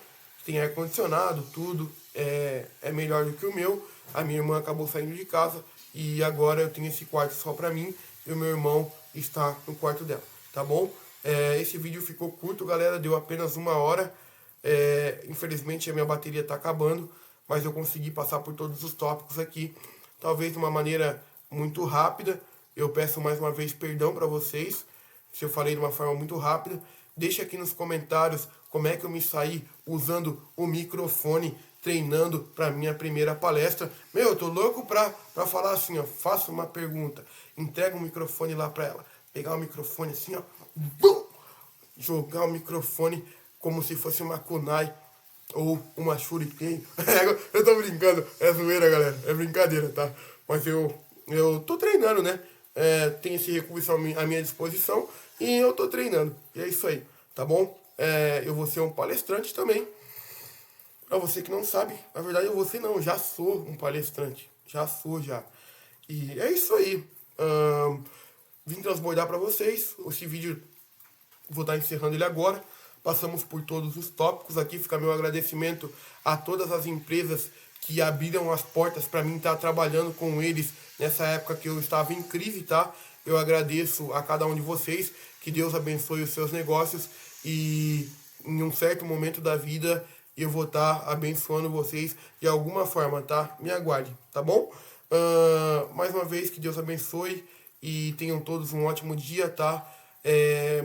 tem ar-condicionado, tudo, é melhor do que o meu. A minha irmã acabou saindo de casa e agora eu tenho esse quarto só para mim e o meu irmão está no quarto dela, tá bom? Esse vídeo ficou curto, galera, deu apenas 1 hora. Infelizmente a minha bateria está acabando, mas eu consegui passar por todos os tópicos aqui, talvez de uma maneira muito rápida. Eu peço mais uma vez perdão para vocês se eu falei de uma forma muito rápida. Deixa aqui nos comentários como é que eu me saí usando o microfone, treinando para minha primeira palestra. Meu, eu tô louco pra falar assim, ó, faça uma pergunta, entrega o microfone lá para ela, pegar o microfone assim, ó, bum, jogar o microfone como se fosse uma kunai ou uma shuriken. Eu tô brincando, é zoeira, galera, é brincadeira, tá? Mas eu tô treinando, né? Tem esse recurso à minha disposição e eu tô treinando. E é isso aí, tá bom? Eu vou ser um palestrante também. Pra você que não sabe, na verdade eu já sou um palestrante. Já sou, já. E é isso aí. Vim transbordar pra vocês. Esse vídeo, vou estar encerrando ele agora. Passamos por todos os tópicos. Aqui fica meu agradecimento a todas as empresas que abriram as portas para mim estar trabalhando com eles nessa época que eu estava em crise, tá? Eu agradeço a cada um de vocês, que Deus abençoe os seus negócios e em um certo momento da vida eu vou estar abençoando vocês de alguma forma, tá? Me aguarde, tá bom? Mais uma vez, que Deus abençoe e tenham todos um ótimo dia, tá?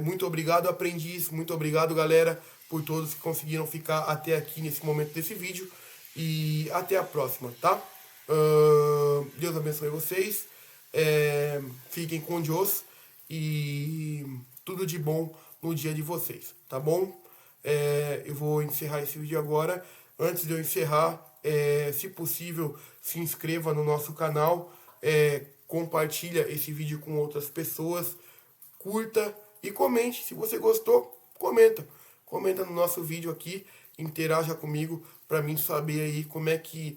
Muito obrigado, aprendiz, muito obrigado, galera, por todos que conseguiram ficar até aqui nesse momento desse vídeo. E até a próxima, tá? Deus abençoe vocês. Fiquem com Deus. E tudo de bom no dia de vocês, tá bom? Eu vou encerrar esse vídeo agora. Antes de eu encerrar, se possível, se inscreva no nosso canal. Compartilha esse vídeo com outras pessoas. Curta e comente. Se você gostou, comenta. Comenta no nosso vídeo aqui. Interaja comigo para mim saber aí como é que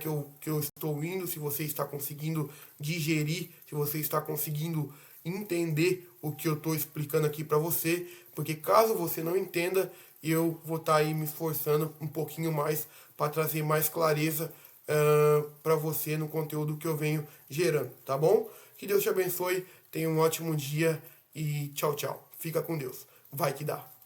eu estou indo, se você está conseguindo digerir, se você está conseguindo entender o que eu estou explicando aqui para você, porque caso você não entenda, eu vou estar aí me esforçando um pouquinho mais para trazer mais clareza para você no conteúdo que eu venho gerando, tá bom? Que Deus te abençoe, tenha um ótimo dia e tchau, tchau. Fica com Deus. Vai que dá.